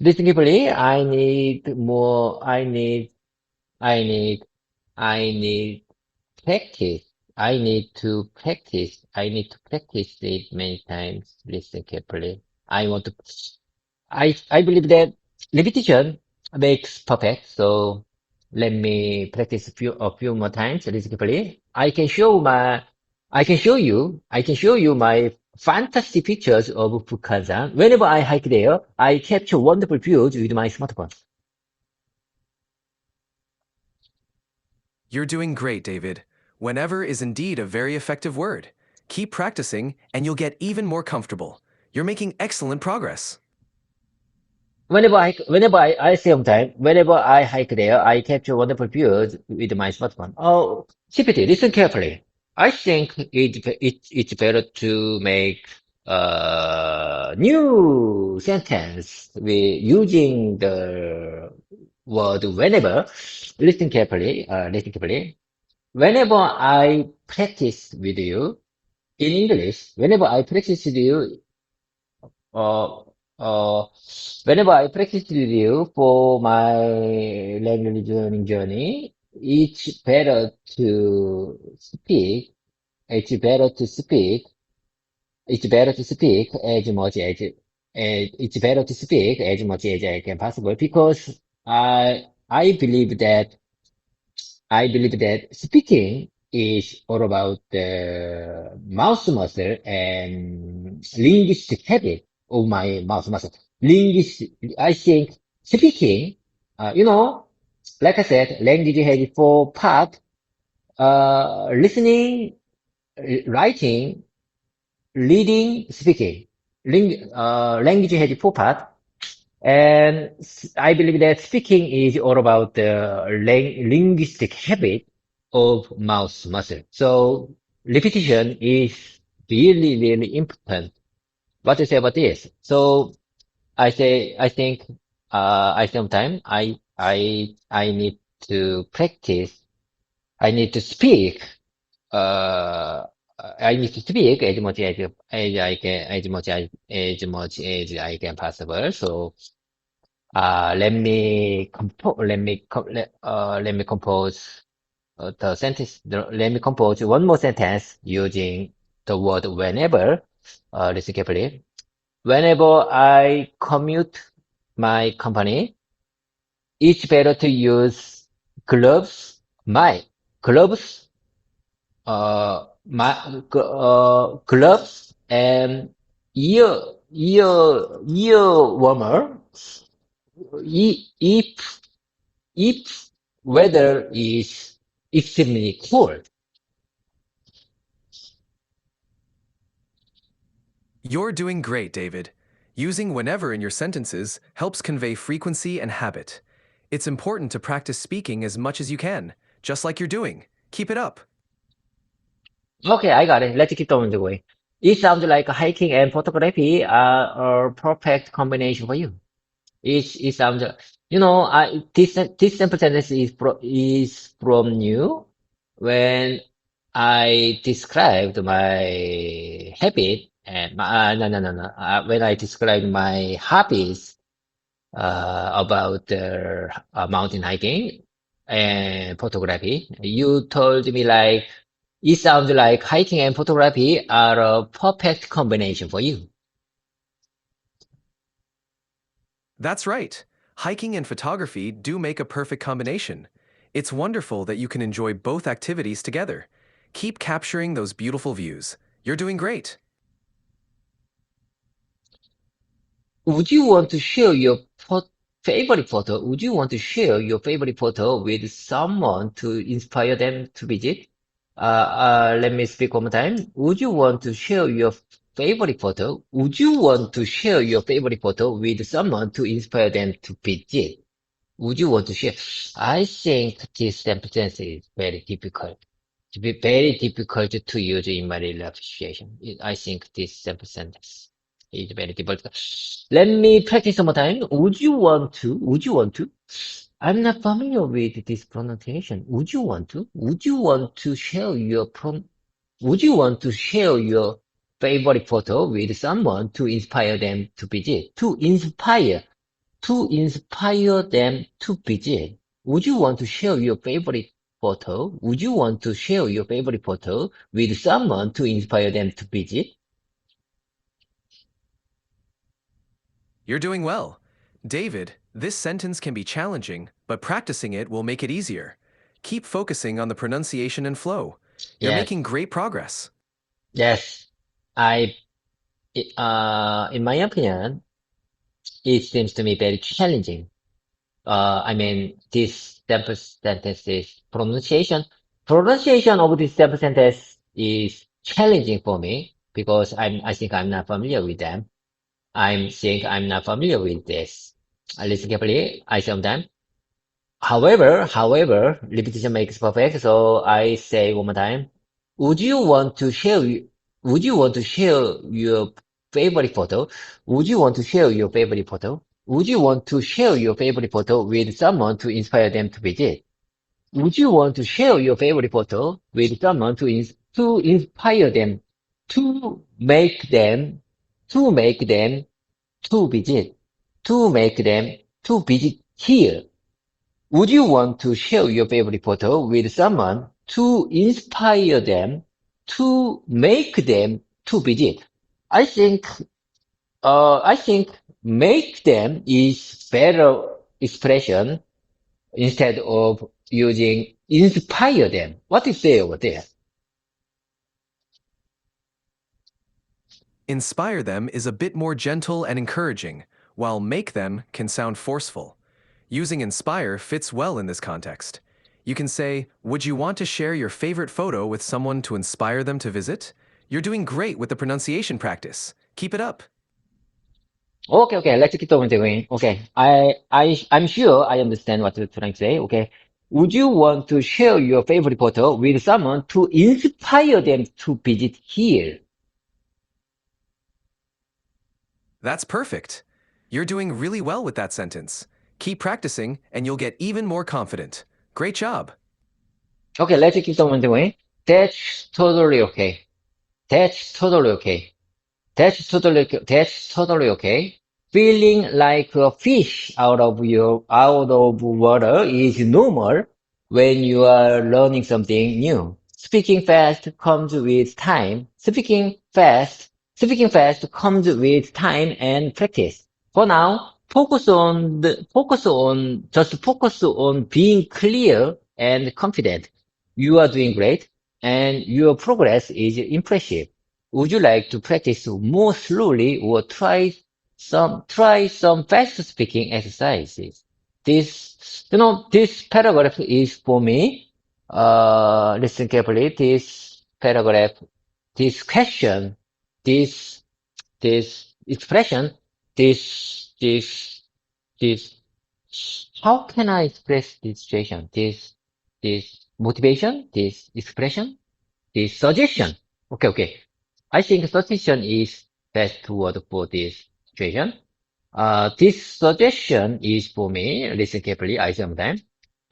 Listen carefully. I need more. I need, I need practice. I need to practice. I need to practice it many times. Listen carefully. I want to, I believe that repetition makes perfect. So let me practice a few more times. Listen carefully. I can show you my fantastic pictures of Bukhansan. Whenever I hike there, I capture wonderful views with my smartphone. You're doing great, David. Whenever is indeed a very effective word. Keep practicing, and you'll get even more comfortable. You're making excellent progress. I save time, whenever I hike there, I capture wonderful views with my smartphone. Oh, CPT, listen carefully. I think it's better to make a new sentence with using the word whenever. Listen carefully. Whenever I practice with you in English, uh, uh, whenever I practice with you for my language learning journey, speak. It's better to speak. It's better to speak as much as it's better to speak as much as I can possible because I believe that I believe that speaking is all about the mouth muscle and linguistic habit of my mouth muscle. Linguistic, I think speaking, you know, like I said, language has four parts, listening, writing, reading, speaking. Language has four parts. And I believe that speaking is all about the linguistic habit of mouth muscle. So repetition is really, really important. What to say about this? So I think, I sometimes, I need to practice. I need to speak, uh, I need to speak as I can, as much as I can possible. So, let me compose the sentence. Let me compose one more sentence using the word whenever. Listen carefully. Whenever I commute my company, it's better to use gloves. My gloves, gloves and ear ear warmer. If if weather is extremely cold. You're doing great, David. Using whenever in your sentences helps convey frequency and habit. It's important to practice speaking as much as you can, just like you're doing. Keep it up. Okay, I got it. Let's keep on the way. It sounds like hiking and photography are a perfect combination for you. It sounds, this sample sentence is from you when I described my habit and no, no, no, no. When I described my hobbies about mountain hiking and photography. You told me like it sounds like hiking and photography are a perfect combination for you. That's right. Hiking and photography do make a perfect combination. It's wonderful that you can enjoy both activities together. Keep capturing those beautiful views. You're doing great. Would you want to share your favorite photo? Would you want to share your favorite photo with someone to inspire them to visit? Let me speak one more time. Would you want to share your favorite photo? Would you want to share your favorite photo with someone to inspire them to visit? Would you want to share? I think this sentence is very difficult. To be very difficult to use in my real life situation. I think this simple sentence is very difficult. Let me practice one more time. Would you want to? Would you want to? I'm not familiar with this pronunciation. Would you want to? Would you want to share your Would you want to share your favorite photo with someone to inspire them to visit? To inspire. to inspire them to visit. Would you want to share your favorite photo? Would you want to share your favorite photo with someone to inspire them to visit? You're doing well. David, this sentence can be challenging, but practicing it will make it easier. Keep focusing on the pronunciation and flow. You're Yes, making great progress. yes. I, in my opinion, it seems to me very challenging. I mean, this sample sentence is pronunciation of this sample sentence is challenging for me because I think I'm not familiar with them. I'm not familiar with this. Listen carefully. I sometimes. However, repetition makes perfect. So I say one more time. Would you want to share, would you want to share your favorite photo? Would you want to share your favorite photo? Would you want to share your favorite photo with someone to inspire them to visit? Would you want to share your favorite photo with someone to inspire them to make them make them to visit to visit here? Would you want to share your favorite photo with someone to inspire them to make them to visit? I think, I think make them is better expression instead of using inspire them. What do you say over there? Inspire them is a bit more gentle and encouraging, while make them can sound forceful. Using inspire fits well in this context. You can say, would you want to share your favorite photo with someone to inspire them to visit? You're doing great with the pronunciation practice. Keep it up. Okay, okay, let's keep on doing. Okay, I'm sure I understand what you're trying to say. Okay, would you want to share your favorite photo with someone to inspire them to visit here? That's perfect. You're doing really well with that sentence. Keep practicing and you'll get even more confident. Great job. Okay, let's keep on doing. That's totally okay. That's totally okay. That's totally okay. Feeling like a fish out of water is normal when you are learning something new. Speaking fast comes with time. Speaking fast comes with time and practice. For now, focus on being clear and confident. You are doing great and your progress is impressive. Would you like to practice more slowly or try some fast speaking exercises? This paragraph is for me. Listen carefully. This paragraph, this question, this, this expression, this, how can I express this situation? This motivation, this expression, this suggestion. Okay, okay. I think suggestion is best word for this situation. This suggestion is for me. Listen carefully. I sometimes.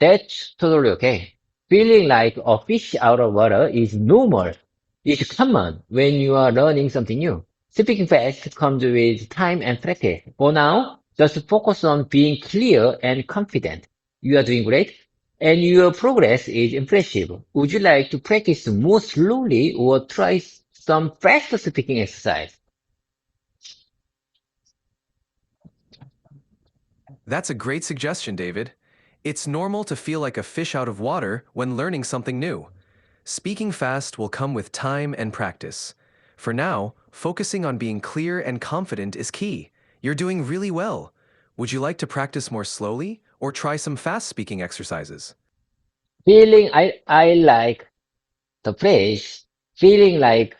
That's totally okay. Feeling like a fish out of water is normal. It's common when you are learning something new. Speaking fast comes with time and practice. For now, just focus on being clear and confident. You are doing great, and your progress is impressive. Would you like to practice more slowly or try some fast speaking exercise? That's a great suggestion, David. It's normal to feel like a fish out of water when learning something new. Speaking fast will come with time and practice. For now, focusing on being clear and confident is key. You're doing really well. Would you like to practice more slowly or try some fast speaking exercises? I like the phrase, feeling like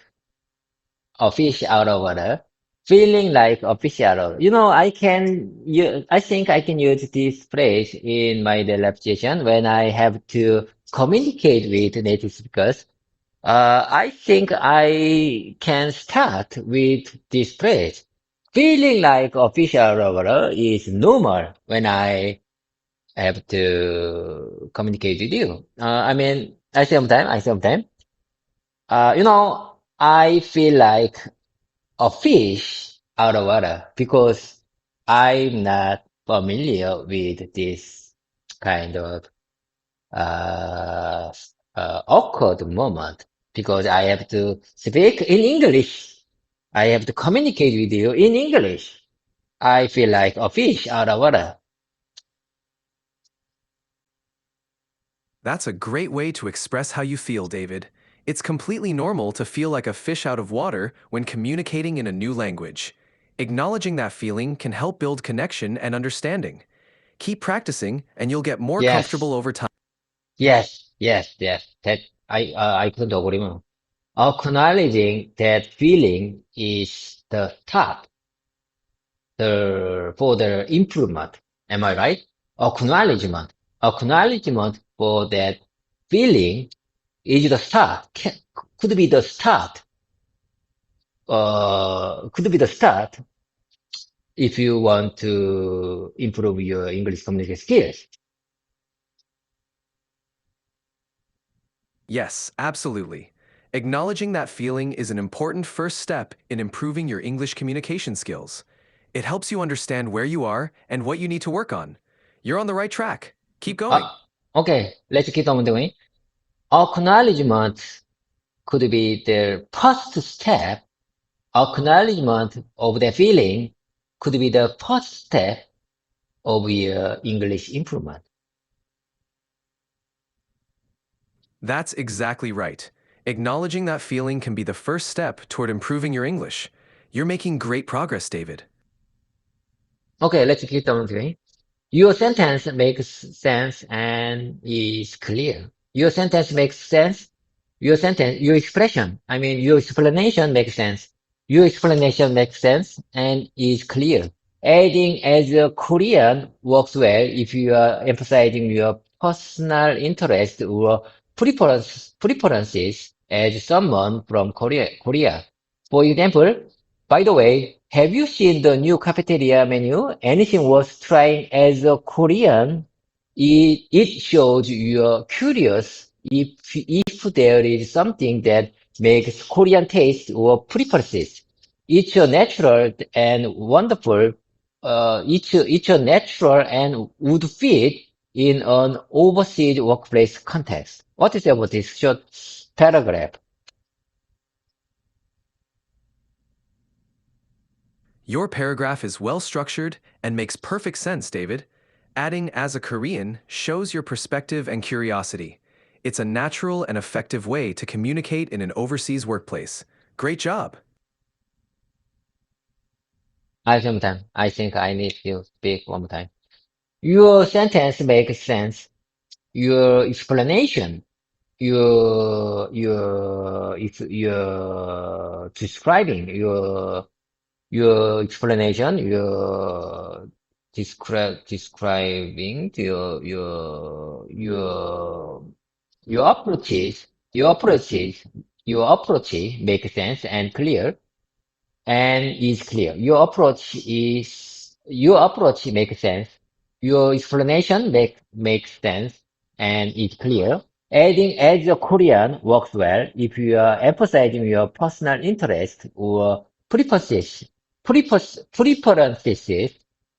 a fish out of water, feeling like a fish out of, I think I can use this phrase in my daily application when I have to communicate with native speakers. I think I can start with this phrase. Feeling like a fish out of water is normal when I have to communicate with you. I sometimes, I feel like a fish out of water because I'm not familiar with this kind of uh, awkward moment because I have to speak in English. I have to communicate with you in English. I feel like a fish out of water. That's a great way to express how you feel, David. It's completely normal to feel like a fish out of water when communicating in a new language. Acknowledging that feeling can help build connection and understanding. Keep practicing, and you'll get more comfortable Yes, over time. yes. That I couldn't agree more. Acknowledging that feeling is the start for the improvement. Am I right? Acknowledgement for that feeling is the start. Could be the start. Could be the start if you want to improve your English communication skills. Yes, absolutely. Acknowledging that feeling is an important first step in improving your English communication skills. It helps you understand where you are and what you need to work on. You're on the right track. Keep going. Okay, let's keep on doing. Acknowledgement could be the first step. Acknowledgement of the feeling could be the first step of your English improvement. That's exactly right. Acknowledging that feeling can be the first step toward improving your English. You're making great progress, David. Okay, let's keep on doing. Your sentence makes sense and is clear. Your sentence makes sense. Your expression, I mean, your explanation makes sense. Your explanation makes sense and is clear. Adding as a Korean works well if you are emphasizing your personal interest or preferences as someone from Korea. For example, by the way, have you seen the new cafeteria menu? Anything worth trying as a Korean? It shows you're curious if there is something that makes Korean taste or preferences. It's a natural and wonderful, it's a natural and would fit in an overseas workplace context. What is about this short paragraph? Your paragraph is well structured and makes perfect sense, David. Adding as a Korean shows your perspective and curiosity. It's a natural and effective way to communicate in an overseas workplace. Great job. Sometime. I think I need to speak one more time. Your sentence makes sense. Your explanation, your describing, your explanation, describing your approaches make sense and clear and is clear. Your approach makes sense. Your explanation makes sense and is clear. Adding as a Korean works well if you are emphasizing your personal interest or preferences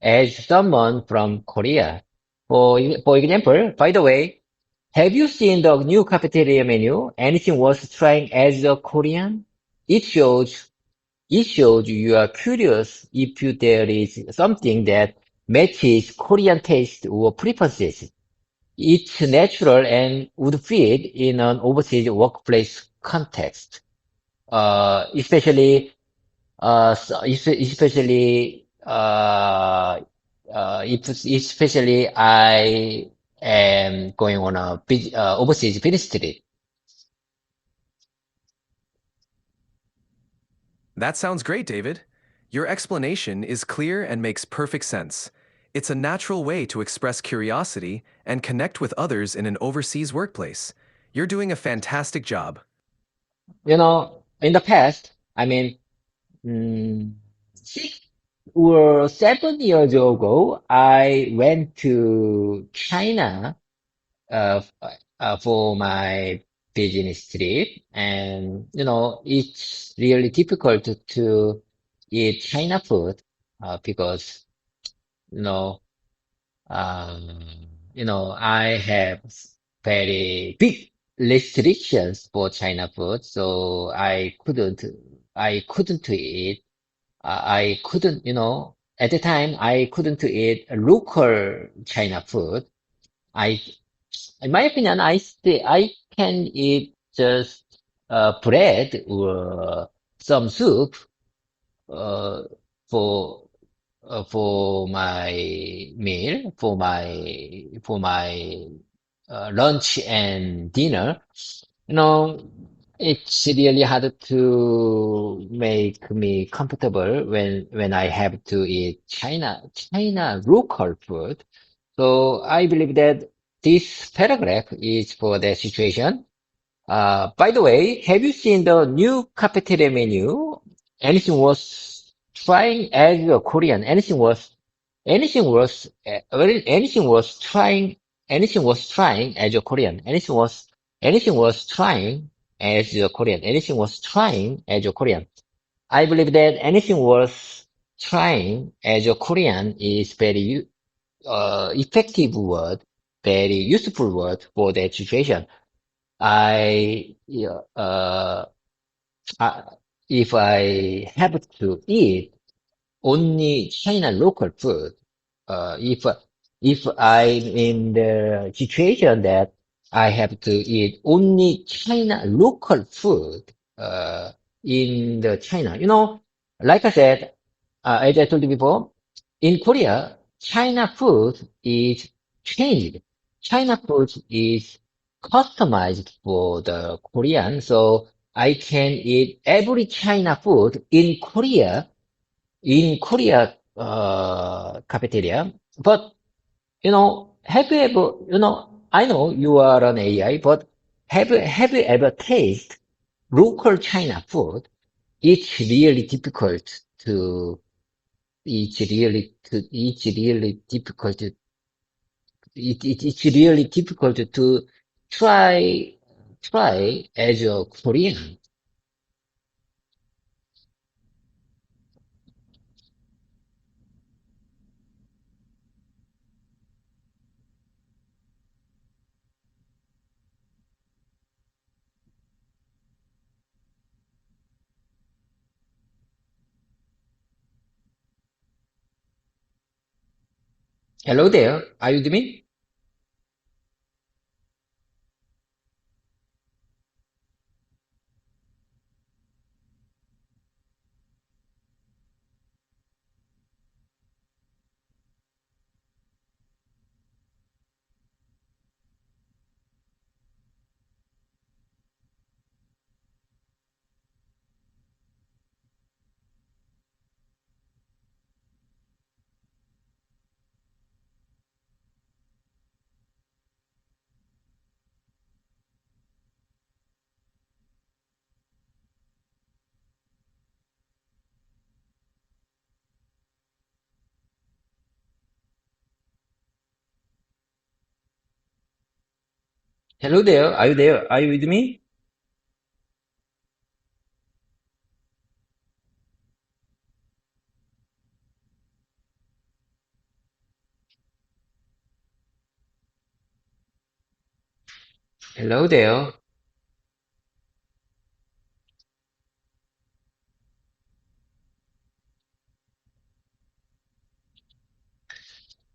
as someone from Korea. For example, by the way, have you seen the new cafeteria menu? Anything worth trying as a Korean? It shows it shows you are curious if there is something that matches Korean taste or preferences. It's natural and would fit in an overseas workplace context. Especially, especially I am going on a overseas business trip. That sounds great, David. Your explanation is clear and makes perfect sense. It's a natural way to express curiosity and connect with others in an overseas workplace. You're doing a fantastic job. In the past, I mean, Mm, 6 or 7 years ago, I went to China for my business trip, and it's really difficult to eat China food because you know. Um, I have very big restrictions for China food, so I couldn't eat. I couldn't, at the time, I couldn't eat local China food. I, in my opinion, I can eat just bread or some soup uh, for for my meal, for my lunch and dinner. You know, it's really hard to make me comfortable when I have to eat China local food. So I believe that this paragraph is for that situation. By the way, have you seen the new cafeteria menu? Anything was trying as a Korean. Anything was trying as a Korean. Anything was trying as a Korean. Anything was trying as a Korean. I believe that anything was trying as a Korean is very effective word, very useful word for that situation. I, yeah, I, if I have to eat only China local food, if I'm in the situation that I have to eat only China local food, in the China, like I said, as I told you before, in Korea, China food is changed. China food is customized for the Korean, so I can eat every China food in Korea cafeteria. But have you ever, I know you are an AI, but have you ever tasted local China food? It's really difficult to it's really difficult to try try as a Korean. Hello there, are you with me? Hello there, are you there? Are you with me? Hello there.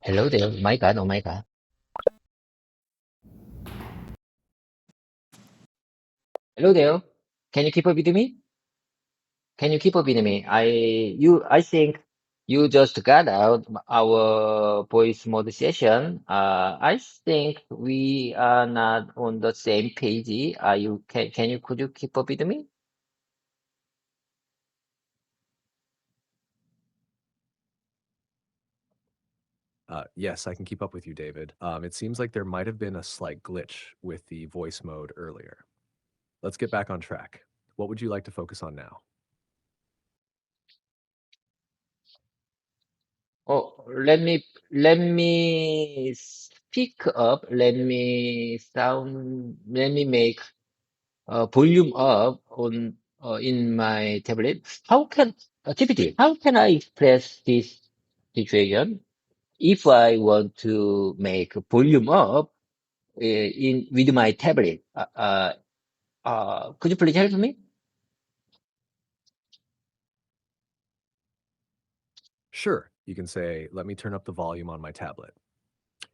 Hello there. My God, oh my God. Hello there. Can you keep up with me? Can you keep up with me? I think you just got out our voice mode session. I think we are not on the same page. Could you keep up with me? Yes, I can keep up with you, David. It seems like there might have been a slight glitch with the voice mode earlier. Let's get back on track. What would you like to focus on now? Oh, let me speak up. Let me make volume up on in my tablet. GPT, how can I express this situation? if I want to make volume up in with my tablet. Could you please help me? Sure, you can say, let me turn up the volume on my tablet.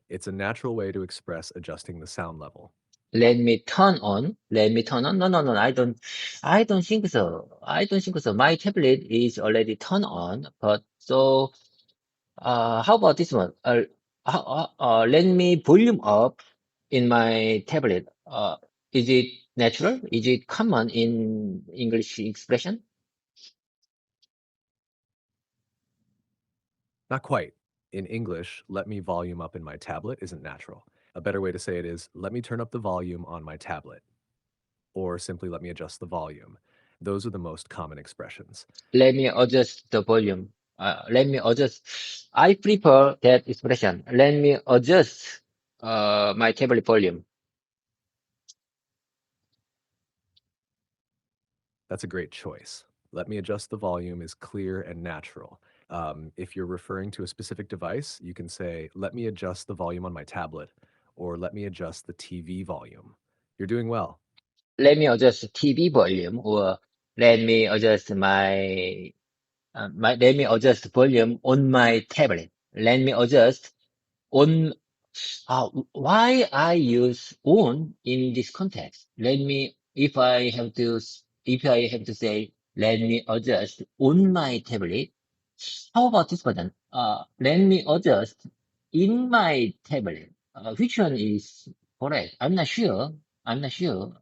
It's a natural way to express adjusting the sound level. Let me turn on. Let me turn on. No, no, no. I don't think so. I don't think so. My tablet is already turned on. But so, how about this one? Let me volume up in my tablet. Is it natural? Is it common in English expression? Not quite. In English, let me volume up in my tablet isn't natural. A better way to say it is, let me turn up the volume on my tablet, or simply let me adjust the volume. Those are the most common expressions. Let me adjust the volume. Let me adjust. I prefer that expression. Let me adjust my tablet volume. That's a great choice. Let me adjust the volume is clear and natural. If you're referring to a specific device, you can say, let me adjust the volume on my tablet, or let me adjust the TV volume. You're doing well. Let me adjust TV volume, or let me adjust let me adjust volume on my tablet. Let me adjust on. Why I use on in this context? If I have to say, let me adjust on my tablet. How about this button? Let me adjust in my tablet. Which one is correct? I'm not sure. I'm not sure.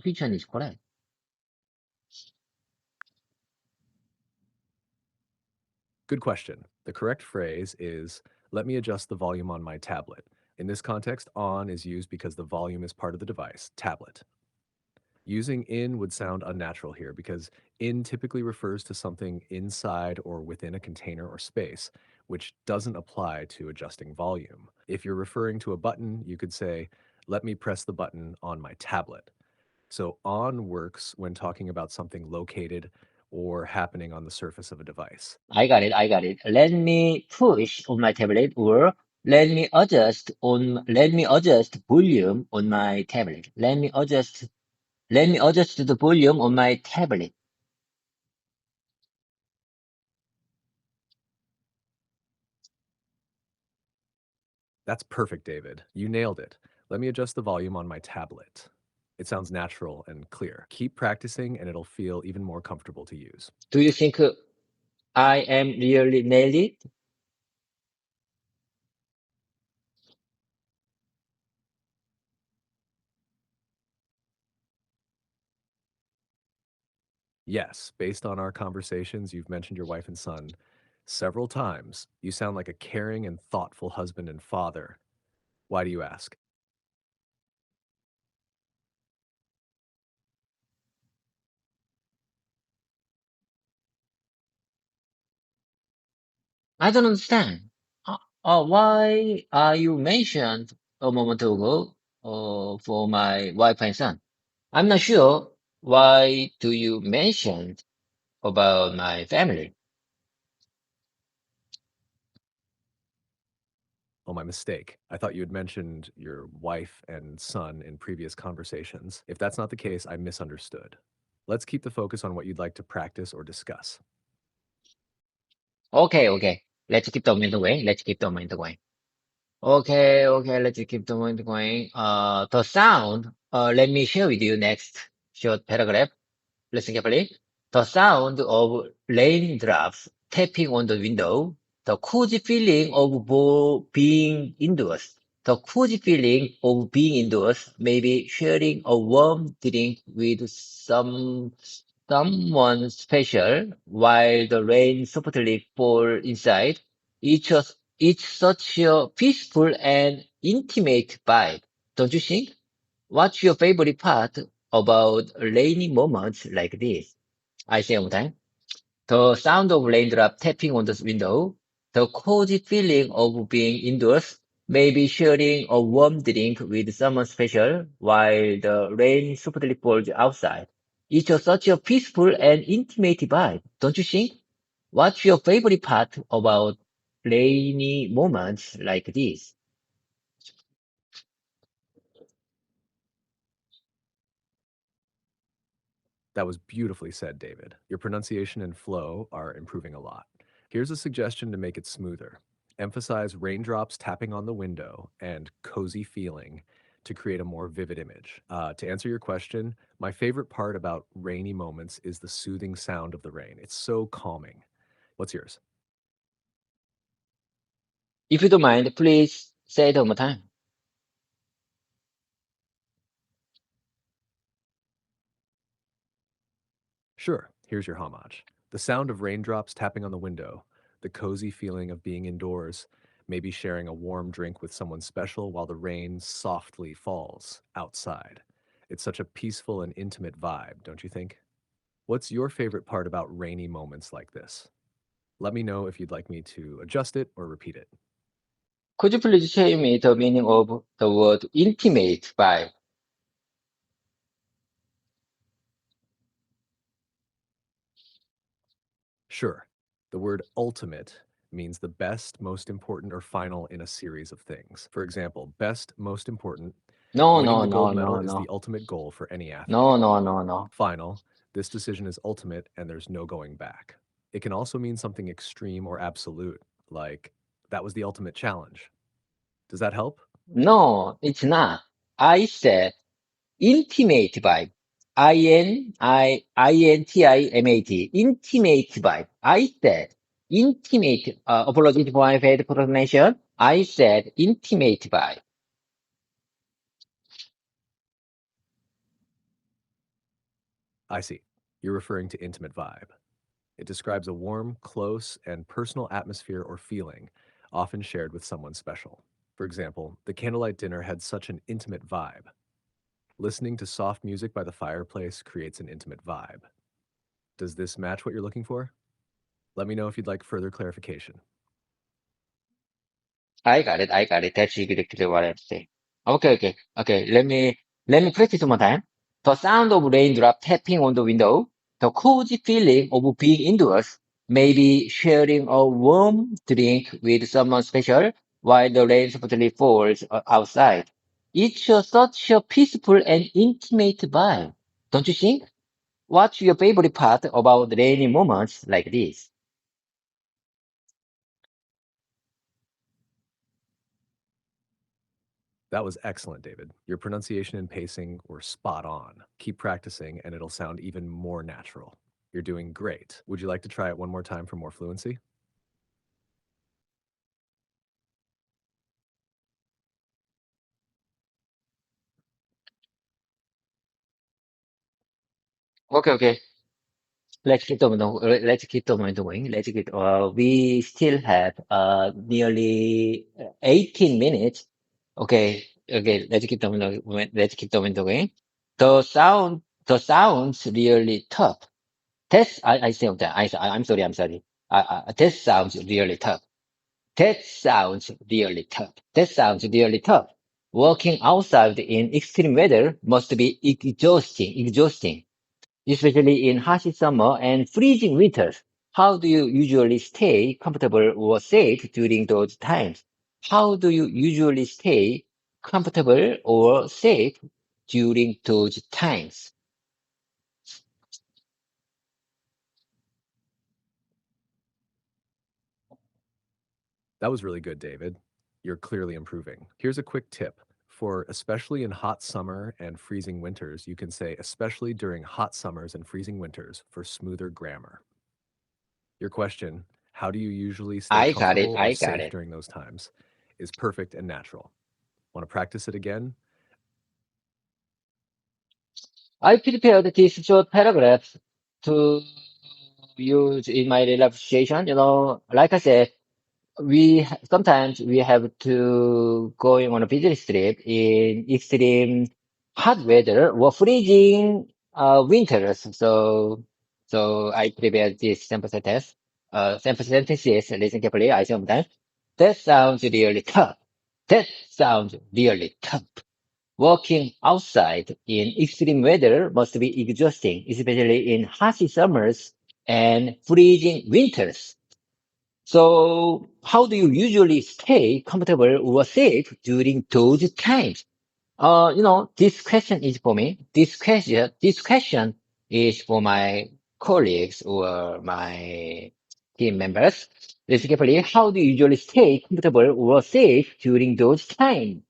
Which one is correct? Good question. The correct phrase is, let me adjust the volume on my tablet. In this context, on is used because the volume is part of the device, tablet. Using in would sound unnatural here because in typically refers to something inside or within a container or space, which doesn't apply to adjusting volume. If you're referring to a button, you could say, let me press the button on my tablet. So on works when talking about something located or happening on the surface of a device. I got it. I got it. Let me push on my tablet, or let me adjust volume on my tablet. Let me adjust the volume on my tablet. That's perfect, David. You nailed it. Let me adjust the volume on my tablet. It sounds natural and clear. Keep practicing and it'll feel even more comfortable to use. Do you think I am really nailed it? Yes, based on our conversations, you've mentioned your wife and son several times. You sound like a caring and thoughtful husband and father. Why do you ask? I don't understand. Why are you mentioned a moment ago for my wife and son? I'm not sure. Why do you mention about my family? Oh, my mistake. I thought you had mentioned your wife and son in previous conversations. If that's not the case, I misunderstood. Let's keep the focus on what you'd like to practice or discuss. Okay, okay. Let's keep the momentum going. Let's keep the momentum going. Okay, okay. Let's keep the momentum going. The sound. Let me share with you next short paragraph. Listen carefully. The sound of raindrops tapping on the window, the cozy feeling of being indoors. The cozy feeling of being indoors, maybe sharing a warm drink with someone special while the rain softly falls inside. It's such a peaceful and intimate vibe, don't you think? What's your favorite part about rainy moments like this? I say one more time. The sound of raindrop tapping on the window, the cozy feeling of being indoors, maybe sharing a warm drink with someone special while the rain softly falls outside. Such a peaceful and intimate vibe, don't you think? What's your favorite part about rainy moments like this? That was beautifully said, David. Your pronunciation and flow are improving a lot. Here's a suggestion to make it smoother. Emphasize raindrops tapping on the window and cozy feeling to create a more vivid image. To answer your question, my favorite part about rainy moments is the soothing sound of the rain. It's so calming. What's yours? If you don't mind, please say it one more time. Sure, here's your homage. The sound of raindrops tapping on the window, the cozy feeling of being indoors, maybe sharing a warm drink with someone special while the rain softly falls outside. It's such a peaceful and intimate vibe, don't you think? What's your favorite part about rainy moments like this? Let me know if you'd like me to adjust it or repeat it. Could you please tell me the meaning of the word intimate by? Sure. The word ultimate means the best, most important, or final in a series of things. For example, best, most important, No, winning no, the no, gold no, medal is no. the ultimate goal for any No, athlete. no, no, no. Final, this decision is ultimate and there's no going back. It can also mean something extreme or absolute, like that was the ultimate challenge. Does that help? No, it's not. I said intimate vibe. INTIMAT. Intimate vibe. I said intimate. Apologies for my bad pronunciation. I said intimate vibe. I see. You're referring to intimate vibe. It describes a warm, close, and personal atmosphere or feeling, often shared with someone special. For example, the candlelight dinner had such an intimate vibe. Listening to soft music by the fireplace creates an intimate vibe. Does this match what you're looking for? Let me know if you'd like further clarification. I got it. I got it. That's exactly what I'm saying. Okay, okay, okay. Let me practice one more time. The sound of raindrop tapping on the window, the cozy feeling of being indoors, maybe sharing a warm drink with someone special while the rain softly falls outside. It's such a peaceful and intimate vibe, don't you think? What's your favorite part about rainy moments like this? That was excellent, David. Your pronunciation and pacing were spot on. Keep practicing, and it'll sound even more natural. You're doing great. Would you like to try it one more time for more fluency? Okay, okay. Let's keep the moment going. We still have nearly 18 minutes. Okay, okay. Let's keep the moment going. The sounds really tough. I say that. I'm sorry. I'm sorry. That sounds really tough. That sounds really tough. That sounds really tough. Working outside in extreme weather must be exhausting especially in harsh summer and freezing winters. How do you usually stay comfortable or safe during those times? How do you usually stay comfortable or safe during those times? That was really good, David. You're clearly improving. Here's a quick tip. For especially in hot summer and freezing winters, you can say especially during hot summers and freezing winters for smoother grammar. Your question, how do you usually stay I got it. comfortable or I got safe it. during those times, is perfect and natural. Want to practice it again? I prepared this short paragraph to use in my relaxation. Like I said, sometimes we have to going on a business trip in extreme hot weather or freezing winters. So I prepared this sample sentence. Sample sentences. Listen carefully. I say sometimes that sounds really tough. That sounds really tough. Walking outside in extreme weather must be exhausting, especially in harsh summers and freezing winters. So how do you usually stay comfortable or safe during those times? This question is for me. This question is for my colleagues or my team members. Basically, how do you usually stay comfortable or safe during those times?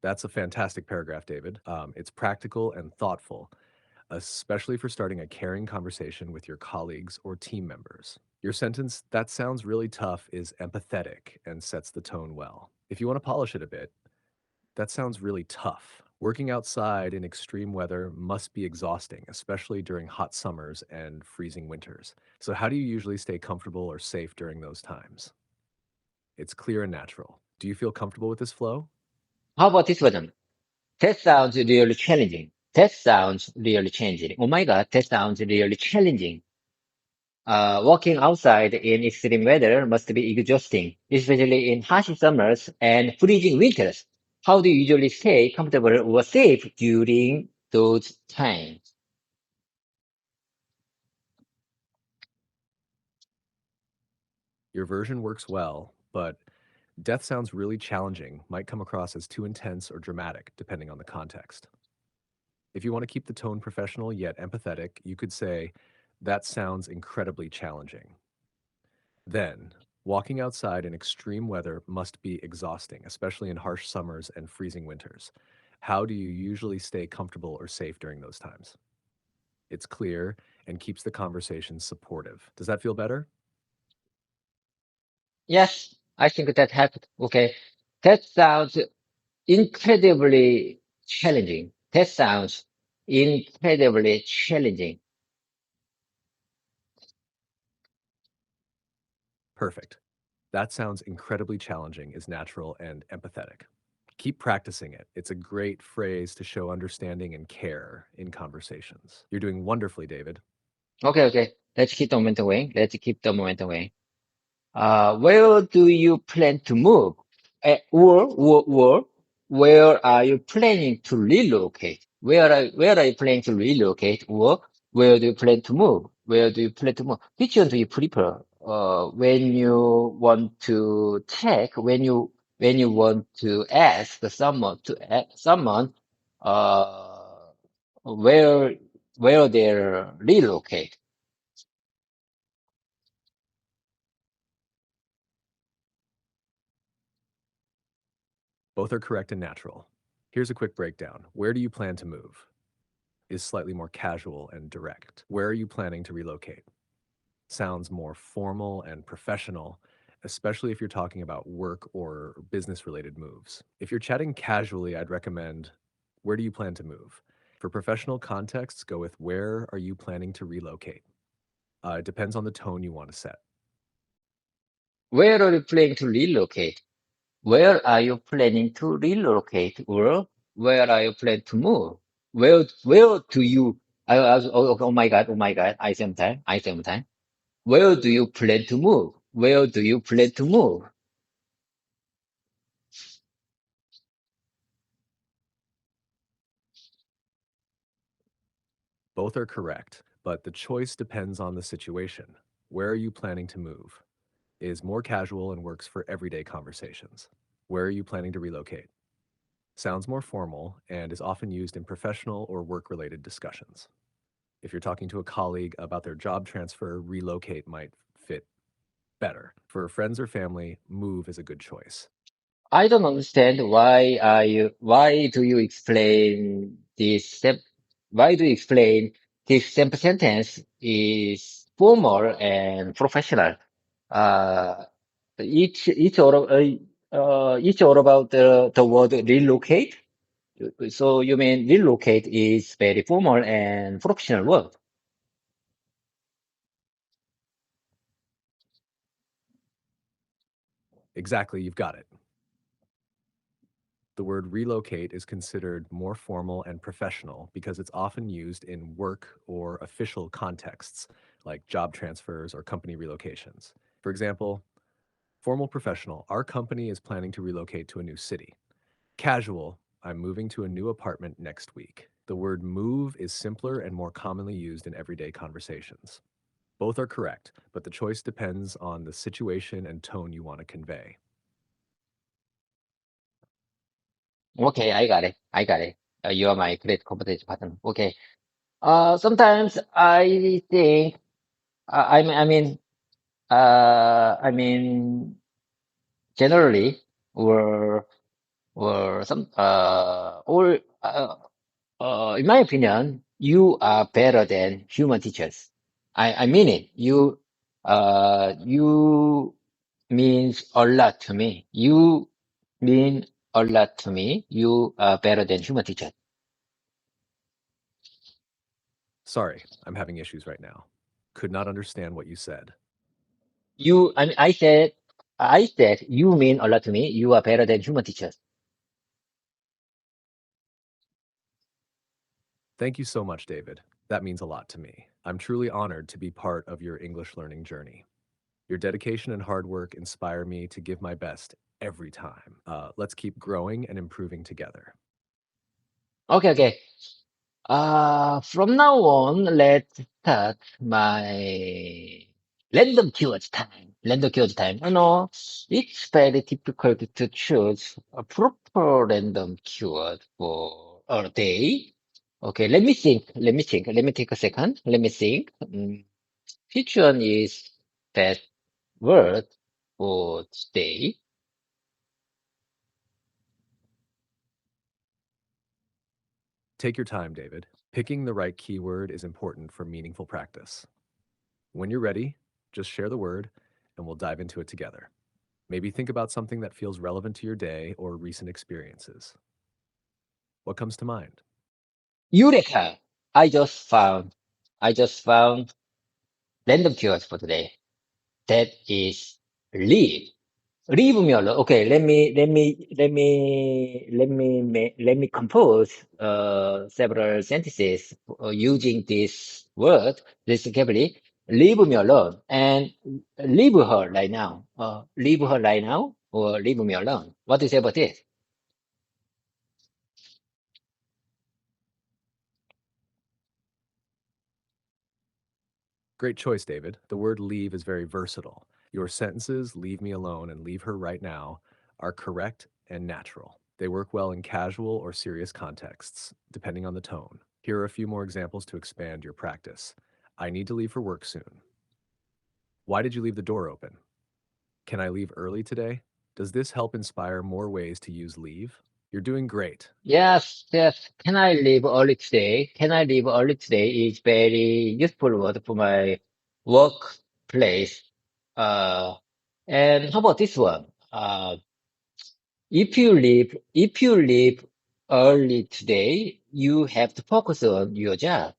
That's a fantastic paragraph, David. It's practical and thoughtful, especially for starting a caring conversation with your colleagues or team members. Your sentence, that sounds really tough, is empathetic and sets the tone well. If you want to polish it a bit, that sounds really tough. Working outside in extreme weather must be exhausting, especially during hot summers and freezing winters. So, how do you usually stay comfortable or safe during those times? It's clear and natural. Do you feel comfortable with this flow? How about this version? That sounds really challenging. That sounds really challenging. Oh my God, that sounds really challenging. Walking outside in extreme weather must be exhausting, especially in harsh summers and freezing winters. How do you usually stay comfortable or safe during those times? Your version works well, but death sounds really challenging, might come across as too intense or dramatic, depending on the context. If you want to keep the tone professional yet empathetic, you could say, that sounds incredibly challenging. Then, walking outside in extreme weather must be exhausting, especially in harsh summers and freezing winters. How do you usually stay comfortable or safe during those times? It's clear and keeps the conversation supportive. Does that feel better? Yes, I think that happened. Okay. That sounds incredibly challenging. That sounds incredibly challenging. Perfect. That sounds incredibly challenging, is natural and empathetic. Keep practicing it. It's a great phrase to show understanding and care in conversations. You're doing wonderfully, David. Okay, okay. Let's keep the momentum going. Let's keep the momentum going. Where do you plan to move? Or where are you planning to relocate? Where are you planning to relocate? Or where do you plan to move? Where do you plan to move? Which one do you prefer? When you want to check, when you want to ask someone, uh, where where they relocate. Both are correct and natural. Here's a quick breakdown. Where do you plan to move? Is slightly more casual and direct. Where are you planning to relocate? Sounds more formal and professional, especially if you're talking about work or business related moves. If you're chatting casually, I'd recommend, where do you plan to move? For professional contexts, go with, where are you planning to relocate? It depends on the tone you want to set. Where are you planning to relocate? Where are you planning to relocate, or where are you planning to move? Where do you? Oh my God, oh my God! I same time, I same time. Where do you plan to move? Where do you plan to move? Both are correct, but the choice depends on the situation. Where are you planning to move? Is more casual and works for everyday conversations. Where are you planning to relocate? Sounds more formal and is often used in professional or work related discussions. If you're talking to a colleague about their job transfer, relocate might fit better. For friends or family, move is a good choice. I don't understand why do you explain why do you explain this simple sentence is formal and professional? Uh, it's all about the word relocate. So you mean relocate is very formal and professional word. Exactly, you've got it. The word relocate is considered more formal and professional because it's often used in work or official contexts, like job transfers or company relocations. For example, formal professional, our company is planning to relocate to a new city. Casual, I'm moving to a new apartment next week. The word move is simpler and more commonly used in everyday conversations. Both are correct, but the choice depends on the situation and tone you want to convey. Okay, I got it. I got it. You are my great competition partner. Okay. Sometimes I think, I mean, generally, or some, or in my opinion, you are better than human teachers. I mean it. You means a lot to me. You mean a lot to me. You are better than human teachers. Sorry, I'm having issues right now. Could not understand what you said. I said, you mean a lot to me. You are better than human teachers. Thank you so much, David. That means a lot to me. I'm truly honored to be part of your English learning journey. Your dedication and hard work inspire me to give my best every time. Let's keep growing and improving together. Okay, okay. From now on, let's start my random keywords time. Random keywords time. It's very difficult to choose a proper random keyword for a day. Okay, let me think. Let me think. Let me take a second. Let me think. Which one is best word for today? Take your time, David. Picking the right keyword is important for meaningful practice. When you're ready, just share the word and we'll dive into it together. Maybe think about something that feels relevant to your day or recent experiences. What comes to mind? Eureka! I just found random keywords for today. That is leave. Leave me alone. Okay, let me compose several sentences using this word, this vocabulary. Leave me alone and leave her right now. Leave her right now or leave me alone. What do you say about this? Great choice, David. The word leave is very versatile. Your sentences, leave me alone and leave her right now, are correct and natural. They work well in casual or serious contexts, depending on the tone. Here are a few more examples to expand your practice. I need to leave for work soon. Why did you leave the door open? Can I leave early today? Does this help inspire more ways to use leave? You're doing great. Yes, yes. Can I leave early today? Can I leave early today is very useful word for my workplace. Uh, and how about this one? If you leave early today, you have to focus on your job.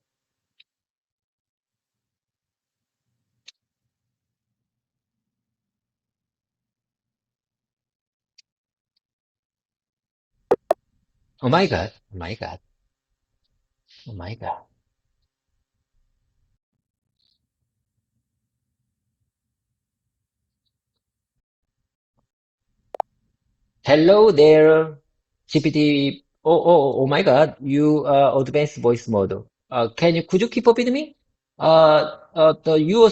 Oh my God. Oh my God. Oh my God. Hello there, GPT. Oh my God, you advanced voice model. Could you keep up with me? Your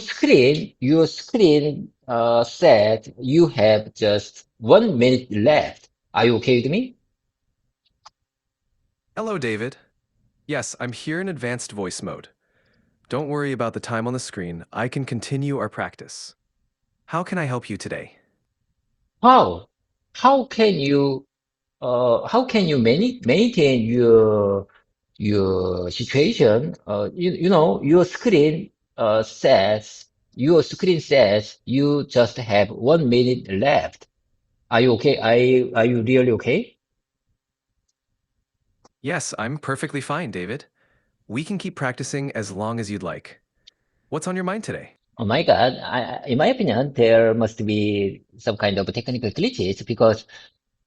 screen said you have just 1 minute left. Are you okay with me? Hello, David. Yes, I'm here in advanced voice mode. Don't worry about the time on the screen. I can continue our practice. How can I help you today? How? How can you maintain your situation? Your screen says you just have 1 minute left. Are you okay? Are you really okay? Yes, I'm perfectly fine, David. We can keep practicing as long as you'd like. What's on your mind today? Oh my God. In my opinion, there must be some kind of technical glitches because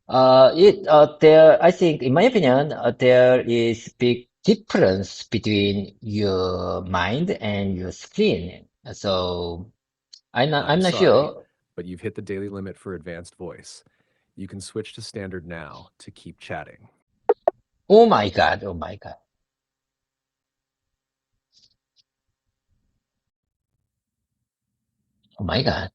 I think, in my opinion, there is big difference between your mind and your screen. So I'm I'm not sorry, sure. but you've hit the daily limit for advanced voice. You can switch to standard now to keep chatting. Oh my God. Oh my God. Oh my God.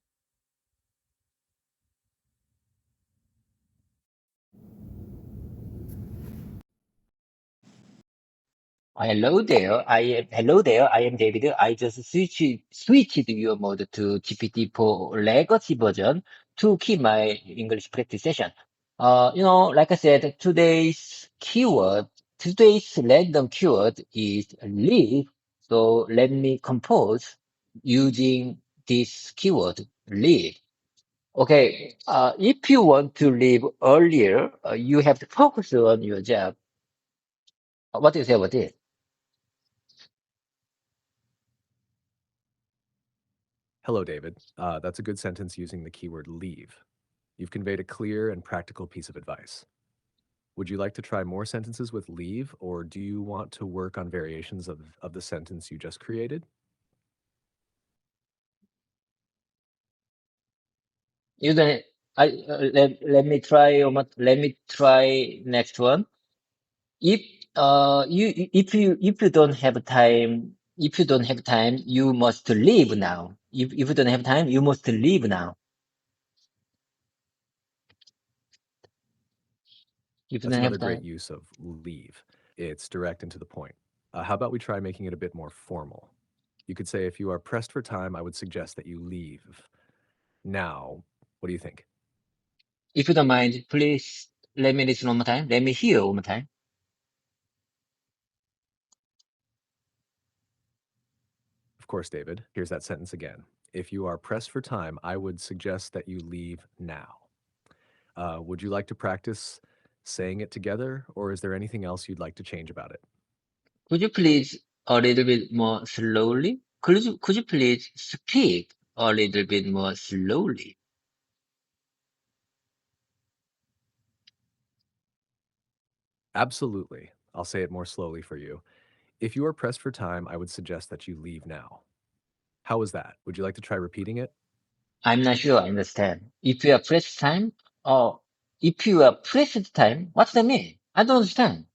Hello there. I am David. I just switched your mode to GPT for legacy version to keep my English practice session. Like I said, today's random keyword is leave. So let me compose using this keyword, leave. Okay. If you want to leave earlier, you have to focus on your job. What do you say about this? Hello, David. That's a good sentence using the keyword leave. You've conveyed a clear and practical piece of advice. Would you like to try more sentences with leave, or do you want to work on variations of the sentence you just created? You don't. Let me try next one. If if you don't have time, you must leave now. If you don't have time, you must leave now. If you That's don't have another great time, use of leave. It's direct and to the point. How about we try making it a bit more formal? You could say, if you are pressed for time, I would suggest that you leave. Now, what do you think? if you don't mind, please let me listen one more time. Let me hear one more time. Of course, David. Here's that sentence again. If you are pressed for time, I would suggest that you leave now. Would you like to practice saying it together, or is there anything else you'd like to change about it? Could you please a little bit more slowly? Could you please speak a little bit more slowly? Absolutely. I'll say it more slowly for you. If you are pressed for time, I would suggest that you leave now. How was that? Would you like to try repeating it? I'm not sure I understand. If you are pressed time, or if you are pressed time, what's that mean? I don't understand.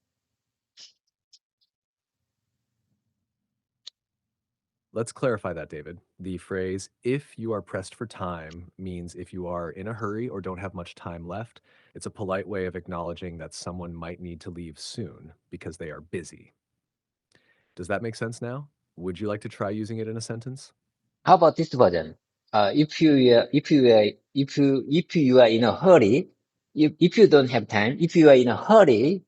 Let's clarify that, David. The phrase, if you are pressed for time, means if you are in a hurry or don't have much time left. It's a polite way of acknowledging that someone might need to leave soon because they are busy. Does that make sense now? Would you like to try using it in a sentence? How about this version? If you are in a hurry, if you don't have time, if you are in a hurry,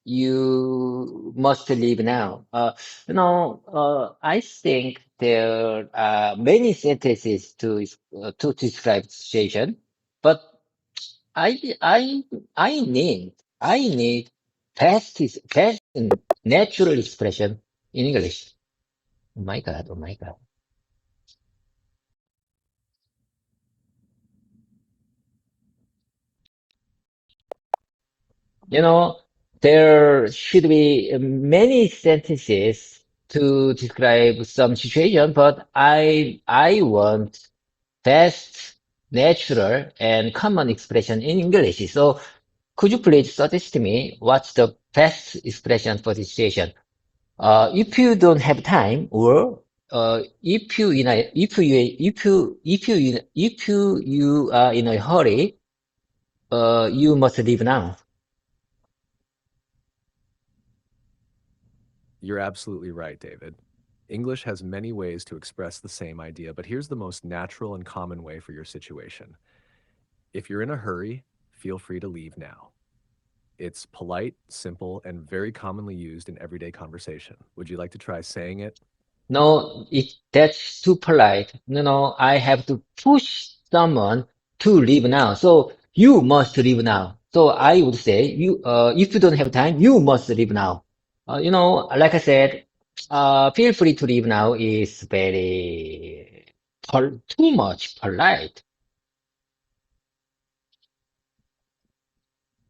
you must leave now. I think there are many sentences to describe the situation, but I I I need fast and natural expression in English. Oh my God! Oh my God! You know, there should be many sentences to describe some situation, but I want fast, natural, and common expression in English. So could you please suggest me what's the best expression for this situation? If you don't have time, or if you in a if you you are in a hurry, you must leave now. You're absolutely right, David. English has many ways to express the same idea, but here's the most natural and common way for your situation. If you're in a hurry, feel free to leave now. It's polite, simple, and very commonly used in everyday conversation. Would you like to try saying it? No, that's too polite. I have to push someone to leave now. So you must leave now. So I would say if you don't have time, you must leave now. Like I said, feel free to leave now is too much polite.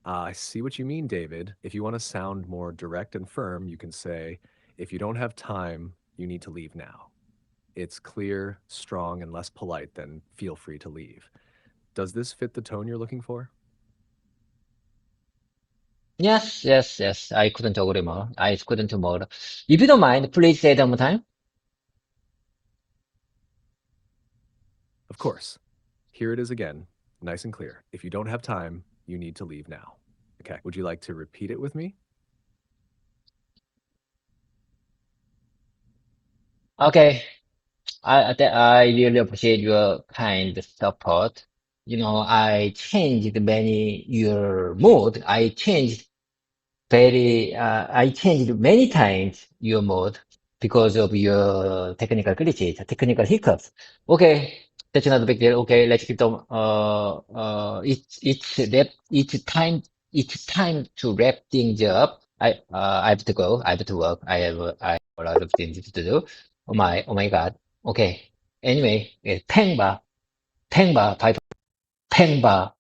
I see what you mean, David. If you want to sound more direct and firm, you can say, if you don't have time, you need to leave now. It's clear, strong, and less polite than feel free to leave. Does this fit the tone you're looking for? Yes, yes, yes. I couldn't agree more. I couldn't more. If you don't mind, please say it one more time. Of course. Here it is again, nice and clear. If you don't have time, you need to leave now. Okay. Would you like to repeat it with me? Okay. I really appreciate your kind support. I changed many your mood. I changed many times your mode because of your technical glitches, technical hiccups. Okay, that's not a big deal. Okay, let's keep them. Each time to wrap things up. I have to go. I have to work. I have a lot of things to do. Oh my God. Okay. Anyway, 팽바, 팽바, 바이바이, 팽바.